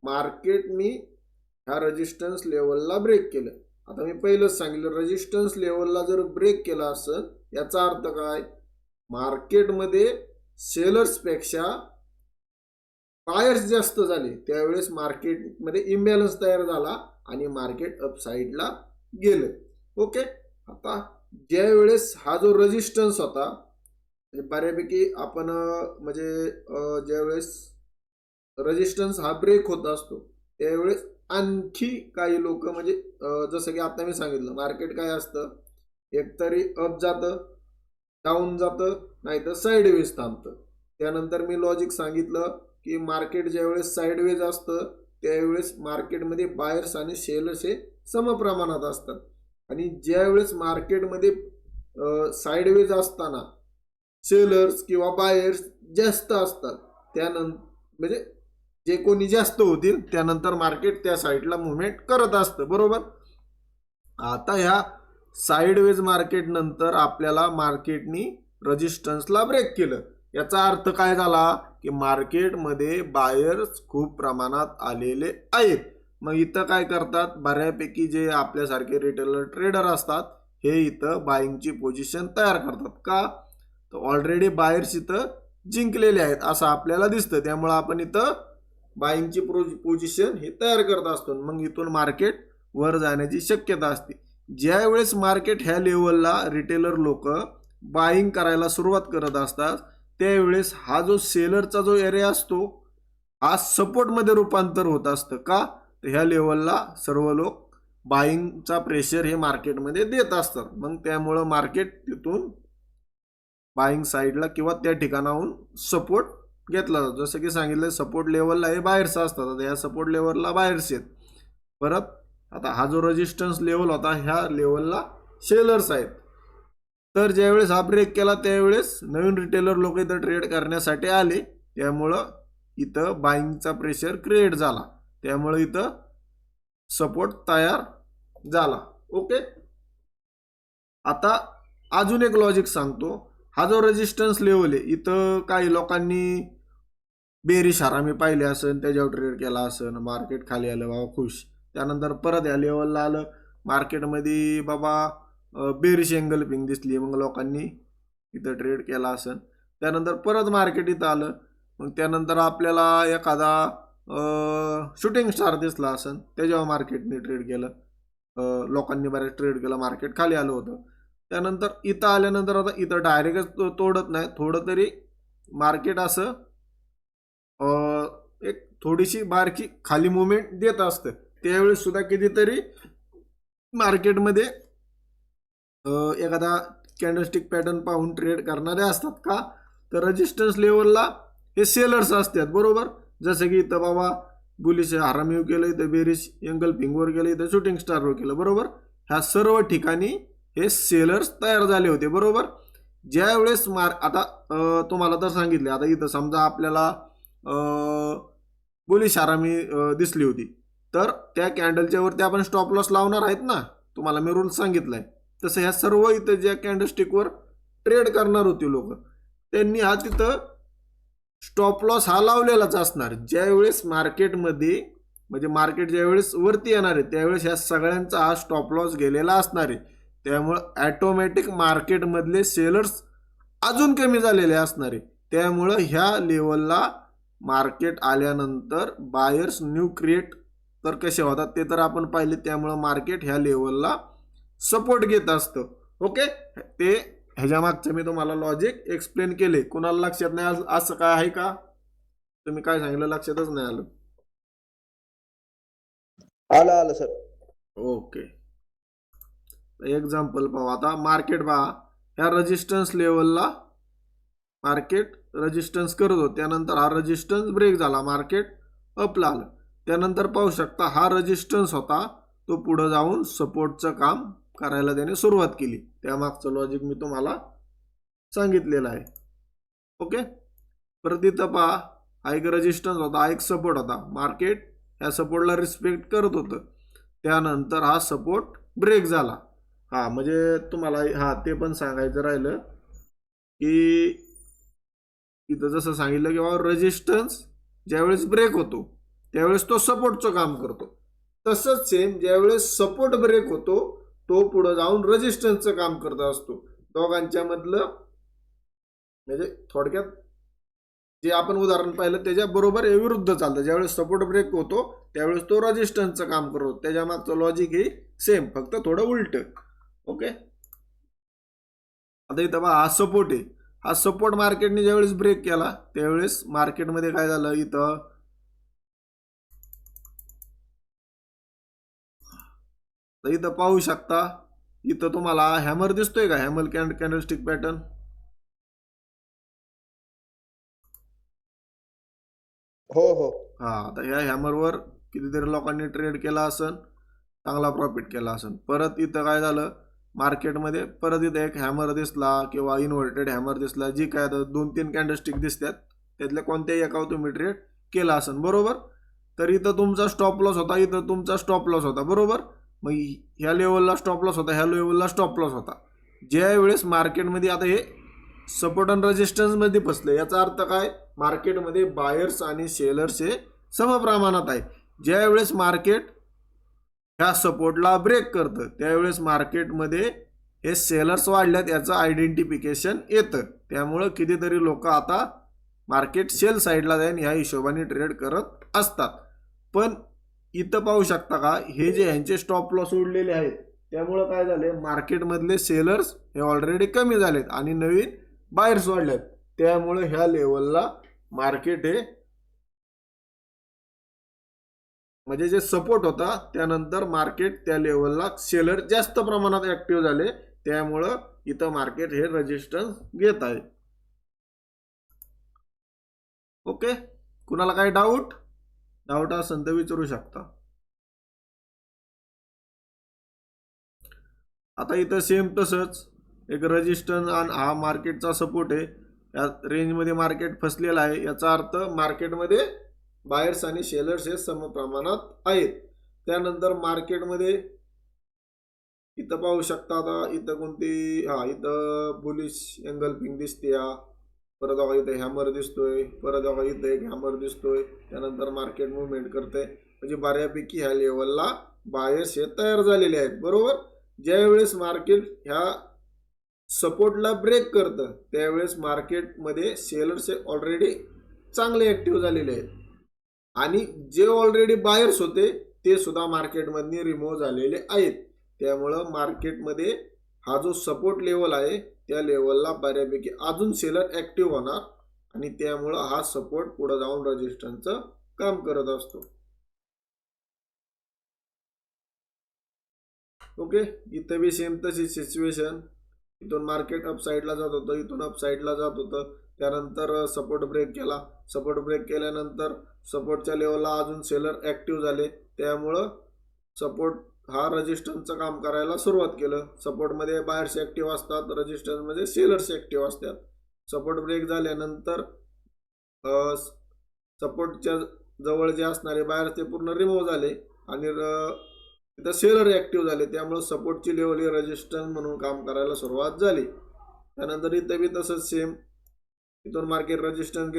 मार्केटनी ह्या रेजिस्टन्स लेवलला ब्रेक केलं. आता मी पहिलंच सांगितलं, रेजिस्टन्स लेवलला जर ब्रेक केला असेल याचा अर्थ काय, मार्केटमध्ये सेलर्सपेक्षा बायर्स जास्त झाले, त्यावेळेस मार्केटमध्ये इम्बॅलन्स तयार झाला आणि मार्केट अपसाईडला गेलं. ओके. आता ज्या वेळेस हा जो रेजिस्टन्स होता बऱ्यापैकी आपण ज्यावेळेस रेजिस्टन्स हा ब्रेक होत असतो त्यावेळेस आणखी काही लोक जसं की आता मी सांगितलं, मार्केट काय असतं, एकतरी अप जातं, डाऊन जातं, नाहीतर साईडवेज थांबतं. त्यानंतर मी लॉजिक सांगितलं की मार्केट ज्यावेळेस साईडवेज असतं त्यावेळेस मार्केटमध्ये बायर्स आणि सेलर्स हे समप्रमाणात असतात, आणि ज्यावेळेस मार्केटमध्ये साईडवेज असताना सेलर्स किंवा बायर्स जास्त असतात, त्यानंतर जे कोणी जास्त होतील त्यानंतर मार्केट त्या साईडला मुवमेंट करत असतं, बरोबर. आता ह्या साईडवेज मार्केट नंतर आपल्याला मार्केटनी रेजिस्टन्सला ब्रेक केलं. याचा अर्थ काय झाला की मार्केटमध्ये बायर्स खूप प्रमाणात आलेले आहेत. मग इथं काय करतात, बऱ्यापैकी जे आपल्यासारखे रिटेलर ट्रेडर असतात हे इथं बाईंगची पोझिशन तयार करतात. का, तर ऑलरेडी बायर्स इथं जिंकलेले आहेत असं आपल्याला दिसतं, त्यामुळे आपण इथं बाईंगची पोझिशन हे तयार करत असतो. मग इथून मार्केट वर जाण्याची शक्यता असते. ज्या वेळेस मार्केट ह्या लेवलला रिटेलर लोक बाईंग करायला सुरुवात करत असतात त्यावेळेस हा जो सेलरचा जो एरिया असतो हा सपोर्टमध्ये रूपांतर होत असतं. का, तर ह्या लेवलला सर्व लोक बाईंगचा प्रेशर हे मार्केटमध्ये देत असतात. मग त्यामुळं मार्केट तिथून बाईंग साईडला किंवा त्या ठिकाणाहून सपोर्ट घेतला जातो. जसं की सांगितलं, सपोर्ट लेवलला हे बायर्स असतात, या सपोर्ट लेवलला बायर्स आहेत. परत आता हा जो रेजिस्टन्स लेवल होता ह्या लेवलला सेलर्स आहेत. तर ज्यावेळेस हा ब्रेक केला त्यावेळेस नवीन रिटेलर लोक इथं ट्रेड करण्यासाठी आले, त्यामुळं इथं बाईंगचा प्रेशर क्रिएट झाला, त्यामुळे इथं सपोर्ट तयार झाला. ओके. आता अजून एक लॉजिक सांगतो. हा जो रेजिस्टन्स लेवल आहे इथं काही लोकांनी बेरिश हरामी पाहिले असेल, त्याच्यावर ट्रेड केला असेल, मार्केट खाली आलं बाबा खुश, त्यानंतर परत या लेवलला आलं मार्केटमध्ये बाबा बेरिश एंगल पिंग दिसली, मग लोकांनी इथं ट्रेड केला असेल. त्यानंतर परत मार्केट इथं आलं, मग त्यानंतर आपल्याला एखादा शूटिंग स्टार दिसला असेल, त्याच्यावर मार्केटने ट्रेड केलं, लोकांनी बरेच ट्रेड केलं, मार्केट खाली आलं होतं. त्यानंतर इथं आल्यानंतर आता इथं डायरेक्टच तोडत नाही, थोडं तरी मार्केट असं एक थोडीशी बारकी खाली मुवमेंट देत असतं. त्यावेळेस सुद्धा कितीतरी मार्केटमध्ये एखादा कॅन्डलस्टिक पॅटर्न पाहून ट्रेड करणारे असतात. का तर रेजिस्टन्स लेवलला हे सेलर्स असतात, बरोबर. जसं की इथं बाबा बुलिश हरामीव केलं, इथं बेरिश एंगल फिंगवर केलं, इथं शूटिंग स्टारवर केलं, बरोबर. ह्या सर्व ठिकाणी हे सेलर्स तयार झाले होते, बरोबर. ज्यावेळेस आता तुम्हाला तर सांगितले, आता इथं समजा आपल्याला बुलिश हरामी दिसली होती, तर त्या कॅन्डलच्या वरती आपण स्टॉप लॉस लावणार आहेत ना, तुम्हाला मी रूल सांगितलाय. तसं ह्या सर्व इथं ज्या कॅन्डलस्टिकवर ट्रेड करणार होते लोक, त्यांनी हा तिथं स्टॉप लॉस हा लावलेलाच असणार. ज्यावेळेस मार्केटमध्ये म्हणजे मार्केट ज्यावेळेस वरती येणार आहे त्यावेळेस ह्या सगळ्यांचा हा स्टॉप लॉस गेलेला असणार आहे. त्यामुळं ॲटोमॅटिक मार्केटमधले सेलर्स अजून कमी झालेले असणार आहे. त्यामुळं ह्या लेवलला मार्केट आल्यानंतर बायर्स न्यू क्रिएट तर कसे होतात ते तर आपण पाहिले. त्यामुळं मार्केट ह्या लेवलला सपोर्ट घेत असतं. ओके. ते ह्याच्या मागचं मी तुम्हाला लॉजिक एक्सप्लेन केले. कुणाला लक्षात नाही असं काय आहे का? तुम्ही काय सांगितलं लक्षातच नाही आलं? आलं सर. ओके. एक्झाम्पल पाहू. आता मार्केट पहा, ह्या रेजिस्टन्स लेवलला मार्केट रेजिस्टन्स करत होतं, त्यानंतर हा रेजिस्टन्स ब्रेक झाला, मार्केट अपला आलं. त्यानंतर पाहू शकता हा रेजिस्टन्स होता तो पुढे जाऊन सपोर्टचं काम करायला त्याने सुरुवात केली. त्यामागचं लॉजिक मी तुम्हाला सांगितलेलं आहे. ओके. परत इथं पहा, हा एक रेजिस्टन्स होता, हा एक सपोर्ट होता, मार्केट ह्या सपोर्टला रिस्पेक्ट करत होतं. त्यानंतर हा सपोर्ट ब्रेक झाला. हा म्हणजे तुम्हाला हा ते पण सांगायचं राहिलं की इथं जसं सांगितलं की बाबा रेजिस्टन्स ज्यावेळेस ब्रेक होतो त्यावेळेस तो सपोर्टचं काम करतो. तसंच सेम ज्यावेळेस सपोर्ट ब्रेक होतो तो पुढे जाऊन रेजिस्टन्सचं काम करत असतो. दोघांच्या मधलं म्हणजे थोडक्यात जे आपण उदाहरण पाहिलं त्याच्या बरोबर विरुद्ध चालतं. ज्यावेळेस सपोर्ट ब्रेक होतो त्यावेळेस तो रेजिस्टन्सचं काम करतो. त्याच्या मागचं लॉजिक हे सेम, फक्त थोडं उलट. ओके. आता इथं बघा हा सपोर्ट आहे, हा सपोर्ट मार्केटने ज्यावेळेस ब्रेक केला त्यावेळेस मार्केटमध्ये काय झालं, इथं पाहू शकता, इथं तुम्हाला हॅमर दिसतोय का, हॅमर कॅन्डलस्टिक पॅटर्न. हो हो. हा. आता ह्या हॅमरवर कितीतरी लोकांनी ट्रेड केला असेल, चांगला प्रॉफिट केला असेल. परत इथं काय झालं, मार्केटमध्ये परत इथं एक हॅमर दिसला किंवा इन्व्हर्टेड हॅमर दिसला, जी काय 2-3 कॅन्डलस्टिक दिसतात त्यातल्या कोणत्याही एकावर तुम्ही ट्रेड केला असेल, बरोबर. तर इथं तुमचा स्टॉप लॉस होता, इथं तुमचा स्टॉप लॉस होता, बरोबर. मग ह्या लेवलला स्टॉप लॉस होता, ह्या लेवलला स्टॉप लॉस होता. ज्या वेळेस मार्केटमध्ये आता हे सपोर्ट आणि रेजिस्टन्समध्ये फसले, याचा अर्थ काय, मार्केटमध्ये बायर्स आणि सेलर्स हे समप्रमाणात आहे. ज्यावेळेस मार्केट ह्या सपोर्टला ब्रेक करतं त्यावेळेस मार्केटमध्ये हे सेलर्स वाढल्यात याचं आयडेंटिफिकेशन येतं. त्यामुळं कितीतरी लोक आता मार्केट सेल साईडला जाईन ह्या हिशोबाने ट्रेड करत असतात. पण इथं पाहू शकता का, हे जे ह्यांचे स्टॉप लॉस उडलेले आहेत त्यामुळं काय झाले, मार्केटमधले सेलर्स हे ऑलरेडी कमी झालेत आणि नवीन बायर्स वाढलेत. त्यामुळे ह्या लेवलला मार्केट हे म्हणजे जे सपोर्ट होता त्यानंतर मार्केट त्या लेवलला सेलर जास्त प्रमाणात ऍक्टिव्ह झाले. त्यामुळं इथं मार्केट हे रेजिस्टन्स घेत आहे. ओके. कुणाला काही डाऊट असेल तर विचारू शकता. आता इथं सेम तसंच एक रजिस्टन्स आणि हा मार्केटचा सपोर्ट आहे. या रेंजमध्ये मार्केट फसलेलं आहे, याचा अर्थ मार्केटमध्ये बायर्स आणि सेलर्स हे समप्रमाणात आहेत. त्यानंतर मार्केटमध्ये इथं पाहू शकता, आता इथं कोणती इथं बुलिश एंगल्फिंग दिसते, परत बघा इथं हॅमर दिसतोय, परत बघा इथं एक हॅमर दिसतोय. त्यानंतर मार्केट मुवमेंट करते, म्हणजे बऱ्यापैकी ह्या लेवलला बायर्स हे तयार झालेले आहेत. बरोबर, ज्यावेळेस मार्केट ह्या सपोर्टला ब्रेक करतं त्यावेळेस मार्केटमध्ये सेलर्स ऑलरेडी चांगले ऍक्टिव्ह झालेले आहेत आणि जे ऑलरेडी बायर्स होते ते सुद्धा मार्केटमधून रिमूव्ह झालेले आहेत. त्यामुळं मार्केटमध्ये हा जो सपोर्ट लेवल आहे त्या लेवलला बऱ्यापैकी अजून सेलर ऍक्टिव्ह होणार आणि त्यामुळं हा सपोर्ट पुढे जाऊन रेजिस्टन्सचं काम करत असतो. ओके, इथं बी सेम तशी सिच्युएशन. इथून मार्केट अप साईडला जात होतं, इथून अप साईडला जात होतं. त्यानंतर सपोर्ट ब्रेक केला. सपोर्ट ब्रेक केल्यानंतर सपोर्टच्या लेवलला अजून सेलर ऍक्टिव्ह झाले. त्यामुळं सपोर्ट हा रेजिस्टन्सचं काम करायला सुरुवात केलं. सपोर्टमध्ये बायर्स ऍक्टिव्ह असतात, रेजिस्टन्समध्ये सेलर्स ऍक्टिव्ह असतात. सपोर्ट ब्रेक झाल्यानंतर सपोर्टच्या जवळ जे असणारे बायर्स ते पूर्ण रिमूव्ह झाले आणि इथं सेलर ऍक्टिव्ह झाले. त्यामुळे सपोर्टची लेवल ही रेजिस्टन्स म्हणून काम करायला सुरुवात झाली. त्यानंतर इथं बी तसंच सेम, इथून मार्केट रेजिस्टन्स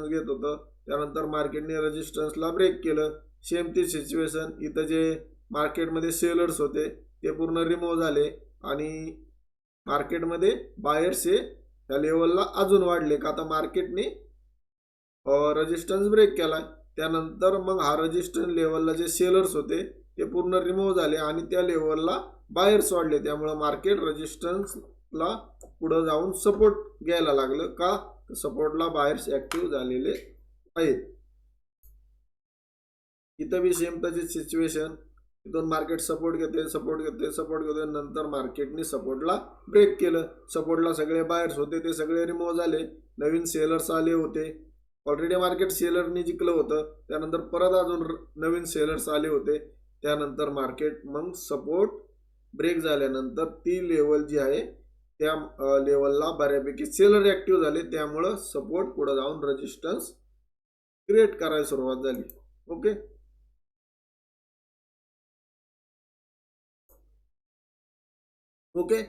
घेत होतं. त्यानंतर मार्केटने रेजिस्टन्सला ब्रेक केलं. सेम ती सिच्युएशन, इथं जे मार्केटमध्ये सेलर्स होते ते पूर्ण रिमूव्ह झाले आणि मार्केटमध्ये बायर्स हे या लेवलला अजून वाढले का आता मार्केटने रेजिस्टन्स ब्रेक केला. त्यानंतर मग हा रेजिस्टन्स लेवलला जे सेलर्स होते ते पूर्ण रिमूव्ह झाले आणि त्या लेवलला बायर्स वाढले. त्यामुळे मार्केट रेजिस्टन्सला पुढे जाऊन सपोर्ट घ्यायला लागलं का, सपोर्टला बायर्स ऍक्टिव्ह झालेले आहेत. इथं बी सेम तशी सिच्युएशन, इथून मार्केट सपोर्ट घेते, नंतर मार्केटने सपोर्टला ब्रेक केलं. सपोर्टला सगळे बायर्स होते ते सगळे रिमूव्ह झाले, नवीन सेलर्स आले होते. ऑलरेडी मार्केट सेलरने जिंकलं होतं, त्यानंतर परत अजून नवीन सेलर्स आले होते. त्यानंतर मार्केट मग सपोर्ट ब्रेक झाल्यानंतर ती लेवल जी आहे त्या लेवलला बऱ्यापैकी सेलर ऍक्टिव्ह झाले. त्यामुळं सपोर्ट पुढे जाऊन रेजिस्टन्स क्रिएट करायला सुरुवात झाली. ओके, ओके,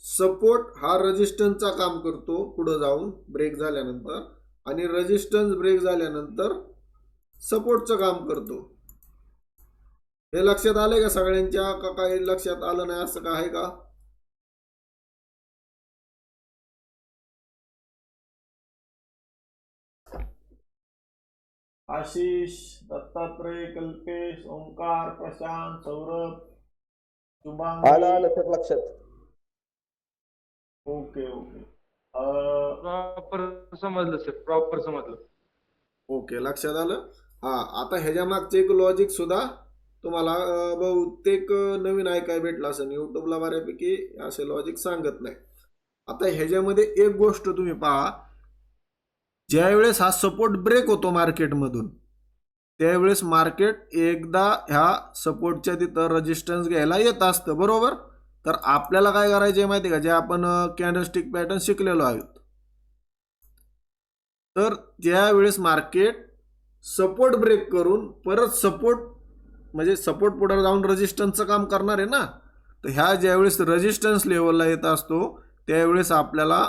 सपोर्ट हा रेजिस्टन्सचा काम करतो पुढे जाऊन ब्रेक झाल्यानंतर आणि रेजिस्टन्स ब्रेक झाल्यानंतर सपोर्टचं काम करतो. हे लक्षात आलंय का सगळ्यांच्या, का काही लक्षात आलं नाही असं काय आहे का? आशिष, दत्तात्रय, कल्पेश, ओंकार, प्रशांत, सौरभ, शुभांगी. आलं सर लक्षात. ओके ओके, प्रॉपर समजलं सर, प्रॉपर समजलं. ओके, लक्षात आलं. आता ह्याच्या मागचे एक लॉजिक सुद्धा तुम्हाला बहुतेक नवीन ऐकाय भेटलं असेल. युट्यूबला बऱ्यापैकी असे लॉजिक सांगत नाही. आता ह्याच्यामध्ये एक गोष्ट तुम्ही पहा, ज्यावेळेस हा सपोर्ट ब्रेक होतो मार्केटमधून त्यावेळेस मार्केट एकदा ह्या सपोर्टच्या तिथं रेजिस्टन्स घ्यायला येत असतं. बरोबर, तर आपल्याला काय करायचं आहे माहिती आहे का, जे आपण कॅन्डलस्टिक पॅटर्न शिकलेलो आहोत, तर त्यावेळेस मार्केट सपोर्ट ब्रेक करून परत सपोर्ट म्हणजे सपोर्ट पुढे जाऊन रेजिस्टन्सचं काम करणार आहे ना. तर ह्या ज्यावेळेस रेजिस्टन्स लेवलला येत असतो त्यावेळेस आपल्याला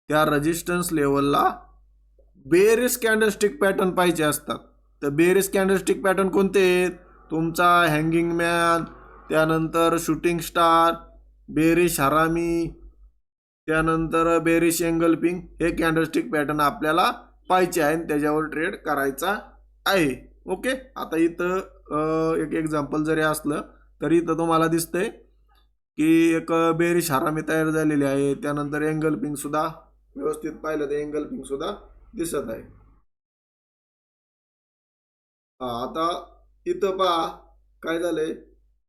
त्या रेजिस्टन्स लेवलला बेरिश कॅन्डलस्टिक पॅटर्न पाहिजे असतात. तर बेरिश कॅन्डलस्टिक पॅटर्न कोणते आहेत? तुमचा हँगिंग मॅन, त्यानंतर शूटिंग स्टार, बेरिश हरामी, त्यानंतर बेरिश एंगल्फिंग, हे कॅन्डलस्टिक पॅटर्न आपल्याला पाहिजे आहे आणि त्याच्यावर ट्रेड करायचा आहे. ओके, आता इथं एक एक्झाम्पल जरी असलं तरी इथं तुम्हाला दिसतंय की एक बेरिश हरामी तयार झालेली आहे. त्यानंतर एंगल्फिंग सुद्धा व्यवस्थित पाहिलं तर एंगल्फिंग सुद्धा दिसत आहे. आता इथं पहा काय झालंय,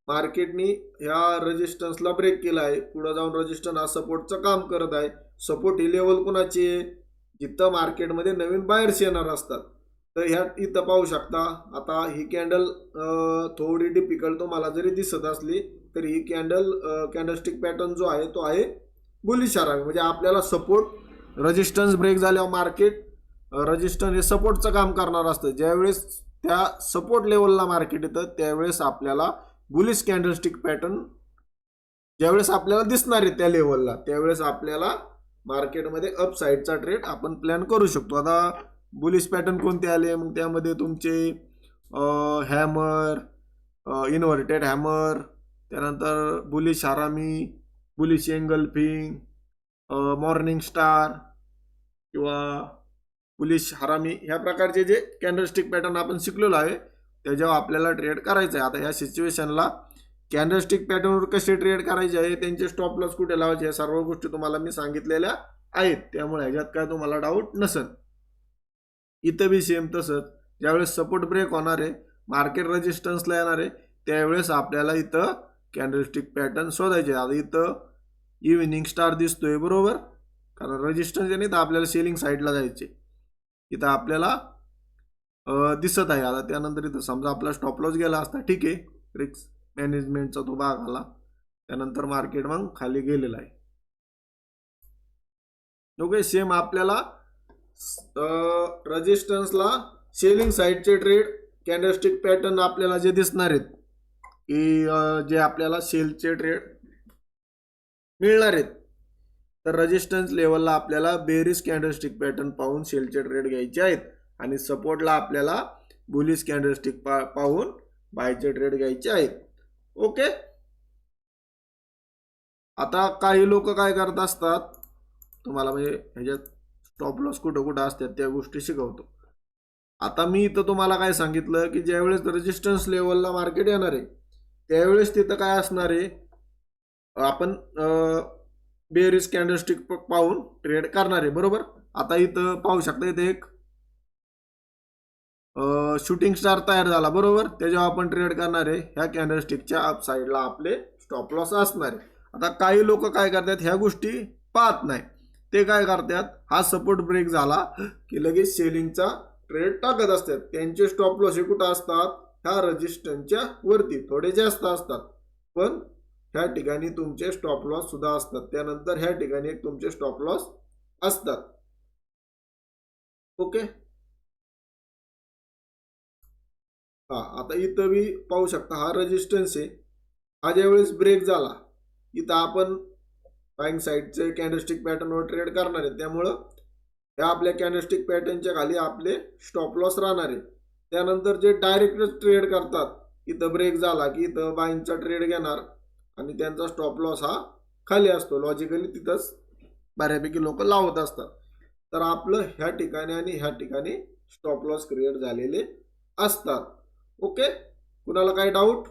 मार्केटनी ह्या रेजिस्टन्सला ब्रेक केला आहे. पुढे जाऊन रेजिस्टन्स हा सपोर्टचं काम करत आहे. सपोर्ट ही लेवल कोणाची आहे, जिथं मार्केटमध्ये नवीन बायर्स येणार असतात. तर ह्या इथं पाहू शकता. आता ही कॅन्डल थोडी डिफिकल्ट तुम्हाला जरी दिसत असली तर ही कॅन्डलस्टिक पॅटर्न जो आहे तो आहे बुलिश हरामी. म्हणजे आपल्याला सपोर्ट रेजिस्टन्स ब्रेक झाल्यावर मार्केट रेजिस्टन्स हे सपोर्टचं काम करणार असतं. ज्यावेळेस त्या सपोर्ट लेवलला मार्केट येतं त्यावेळेस आपल्याला बुलिश कॅन्डलस्टिक पॅटर्न ज्यावेळेस आपल्याला दिसणार आहे त्या लेवलला त्यावेळेस आपल्याला मार्केटमध्ये अप साईडचा ट्रेड आपण प्लॅन करू शकतो. आता बुलिश पॅटर्न कोणते आले मग त्यामध्ये तुमचे हॅमर, इन्व्हर्टेड हॅमर, त्यानंतर बुलिश हरामी, बुलिश एंगल्फिंग, मॉर्निंग स्टार किंवा बुलिश हरामी ह्या प्रकारचे जे कॅन्डलस्टिक पॅटर्न आपण शिकलेलो आहे त्याच्यावर आपल्याला ट्रेड करायचं आहे. आता या सिच्युएशनला कॅन्डलस्टिक पॅटर्नवर कसे ट्रेड करायचे आहे त्यांचे स्टॉप लॉस कुठे लावायचे या सर्व गोष्टी तुम्हाला मी सांगितलेल्या आहेत. त्यामुळे ह्याच्यात काय तुम्हाला डाऊट नसेल. इथं बी सेम तसंच ज्यावेळेस सपोर्ट ब्रेक होणार आहे मार्केट रेजिस्टन्सला येणार आहे त्यावेळेस आपल्याला इथं कॅन्डलस्टिक पॅटर्न शोधायचे. आता इथं इव्हिनिंग स्टार दिसतोय बरोबर कारण रेजिस्टन्स नाही तर आपल्याला सेलिंग साईडला जायचे. इथं आपल्याला दिसत आहे. आता त्यानंतर इथं समजा आपला स्टॉप लॉस गेला असता ठीक आहे रिस्क मॅनेजमेंटचा तो भाग आला त्यानंतर मार्केट मग खाली गेलेला आहे. ओके सेम आपल्याला रेजिस्टन्सला सेलिंग साईडचे ट्रेड कॅन्डलस्टिक पॅटर्न आपल्याला जे दिसणार आहेत की जे आपल्याला सेलचे ट्रेड मिळणार आहेत तर रेजिस्टन्स लेवलला आपल्याला बेरिश कॅन्डलस्टिक पॅटर्न पाहून सेलचे ट्रेड घ्यायचे आहेत आणि सपोर्टला आपल्याला बुलिश कॅन्डलस्टिक पाहून बायचे ट्रेड घ्यायचे आहेत. ओके आता काही लोक काय करत असतात तुम्हाला म्हणजे ह्याच्यात स्टॉप लॉस कुठं कुठं असतात त्या गोष्टी शिकवतो. आता मी इथं तुम्हाला काय सांगितलं की ज्यावेळेस रेजिस्टन्स लेवलला मार्केट येणार आहे त्यावेळेस तिथं काय असणार आहे आपण बेरिश कॅन्डलस्टिक पाहून ट्रेड करणार आहे बरोबर. आता इथं पाहू शकता इथे एक शूटिंग स्टार तयार झाला बरोबर त्याच्यावर आपण ट्रेड करणार आहे. ह्या कॅन्डलस्टिकच्या अप साईडला आपले स्टॉप लॉस असणार आहे. आता काही लोक काय करतात ह्या गोष्टी पाहत नाही ते काय करतात हा सपोर्ट ब्रेक झाला की लगेच सेलिंगचा ट्रेड टाकत असतात. त्यांचे स्टॉप लॉस हे कुठं असतात ह्या रेजिस्टन्सच्या वरती थोडे जास्त असतात पण ह्या ठिकाणी तुमचे स्टॉप लॉस सुद्धा असतात. त्यानंतर ह्या ठिकाणी एक तुमचे स्टॉप लॉस असतात. ओके हा आता इथं बी पाहू शकता हा रेजिस्टन्स आहे. हा ज्यावेळेस ब्रेक झाला इथं आपण बाईंग साईडचे कॅन्डलस्टिक पॅटर्नवर ट्रेड करणार आहे त्यामुळं ह्या आपल्या कॅन्डलस्टिक पॅटर्नच्या खाली आपले स्टॉप लॉस राहणार आहे. त्यानंतर जे डायरेक्ट ट्रेड करतात इथं ब्रेक झाला की इथं बाईंगचा ट्रेड घेणार आणि त्यांचा स्टॉप लॉस हा खाली असतो. लॉजिकली तिथंच बऱ्यापैकी लोक लावत असतात. तर आपलं ह्या ठिकाणी आणि ह्या ठिकाणी स्टॉप लॉस क्रिएट झालेले असतात. ओके कुणाला काय डाऊट?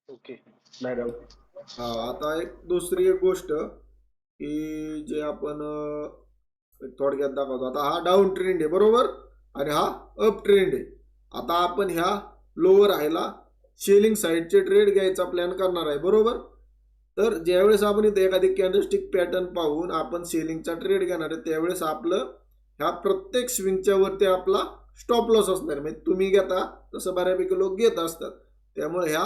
ओके नाही डाऊट. आता दुसरी एक गोष्ट की जे आपण थोडक्यात दाखवतो. आता हा डाऊन ट्रेंड आहे बरोबर आणि हा अप ट्रेंड आहे. आता आपण ह्या लोअर हायला सेलिंग साईडचे ट्रेड घ्यायचा प्लॅन करणार आहे बरोबर. तर ज्यावेळेस आपण इथे एखादी कॅन्डलस्टिक पॅटर्न पाहून आपण सेलिंगचा ट्रेड घेणार आहे त्यावेळेस आपलं ह्या प्रत्येक स्विंगच्या वरती आपला स्टॉप लॉस असणार. म्हणजे तुम्ही घेता तसं बऱ्यापैकी लोक घेत असतात त्यामुळे ह्या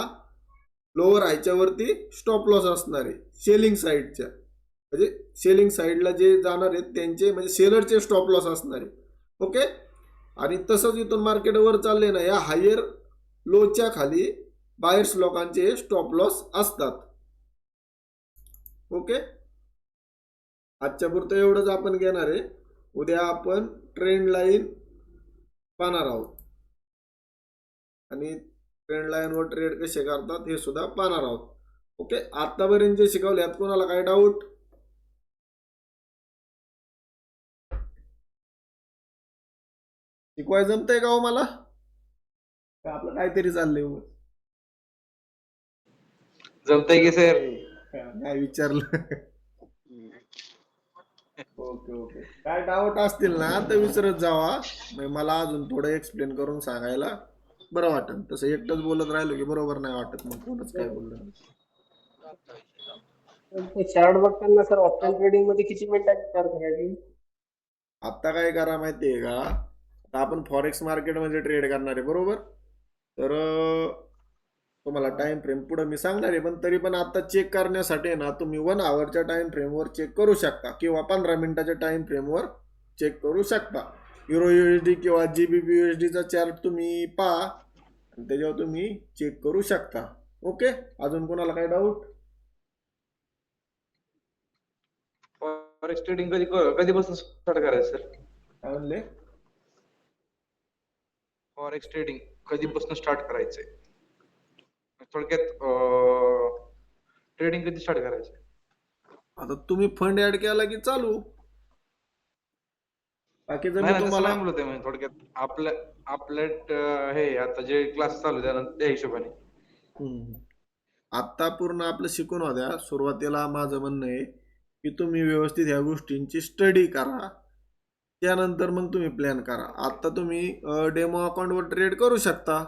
लोअर हायच्या वरती स्टॉप लॉस असणार आहे सेलिंग साईडच्या. म्हणजे सेलिंग साईडला जे जाणार आहेत त्यांचे म्हणजे सेलरचे स्टॉप लॉस असणार आहे. ओके आणि तसंच इथून मार्केट वर चालले ना या हायर लोच्या खाली बायर्स लोकांचे स्टॉप लॉस असतात. ओके आजच्या पुरतं एवढंच आपण घेणार आहे. उद्या आपण ट्रेंड लाईन पाहणार आहोत आणि ट्रेंड लाईनवर ट्रेड कसे करतात हे सुद्धा पाहणार आहोत. ओके आतापर्यंत जे शिकवले यात कोणाला काय डाऊट? शिकवाय जमतंय का हो मला? आपलं काहीतरी चाललंय जमतंय की सर? काय विचारलं? ओके ओके काय डाऊट असतील ना तर विचारत जावा. मला अजून थोडं एक्सप्लेन करून सांगायला बरं वाटत. तसं एकटंच बोलत राहिलो की बरोबर नाही वाटत मग कोणच काय बोललं. चार्ट बघताना सर ऑप्शन ट्रेडिंग मध्ये किती मिनिटांची चार्ट करायची? आता काय करा माहितीये का तर आपण फॉरेक्स मार्केटमध्ये ट्रेड करणार आहे बरोबर. तर तुम्हाला टाइम फ्रेम पुढे मी सांगणार आहे, पण तरी पण आता चेक करण्यासाठी आहे ना तुम्ही 1 आवरच्या टाइम फ्रेमवर चेक करू शकता किंवा 15 मिनिटाच्या टाइम फ्रेमवर चेक करू शकता. युरो USD किंवा GBP USDचा चार्ट तुम्ही पहा आणि त्याच्यावर तुम्ही चेक करू शकता. ओके, अजून कोणाला काही डाऊट? फॉरेक्स ट्रेडिंग कधीपासून स्टार्ट करायचं सर? काय म्हणले? फॉरेक्स ट्रेडिंग कधीपासून स्टार्ट करायचंय? थोडक्यात ट्रेडिंग कधी स्टार्ट करायचं? आता तुम्ही फंड ऍड केला की चालू. बाकी जर नाही मी ना, तसं तुम्हाला नाही बोलत आहे म्हणजे थोडक्यात आपल्या आपल्या हे आता जे क्लास चालू आहे त्या हिशोबाने. हम्म. आत्ता पूर्ण आपलं शिकून होत्या. सुरुवातीला माझं म्हणणं आहे की तुम्ही व्यवस्थित ह्या गोष्टींची स्टडी करा, त्यानंतर मग तुम्ही प्लॅन करा. आत्ता तुम्ही डेमो अकाउंटवर ट्रेड करू शकता.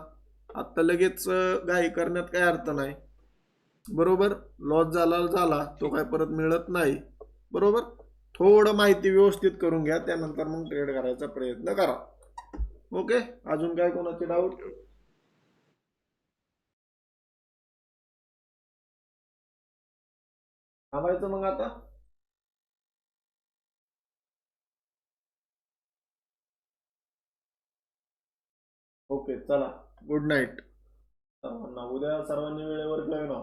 आत्ता लगेच घाई करण्यात काही अर्थ नाही बरोबर. लॉस झाला तो काय परत मिळत नाही बरोबर. थोडं माहिती व्यवस्थित करून घ्या, त्यानंतर मग ट्रेड करायचा प्रयत्न करा. ओके, अजून काय कोणाचे डाऊट? थांबायचं मग आता. ओके चला, गुड नाईट सर्वांना. उद्या सर्वांनी वेळेवर जॉईन व्हा.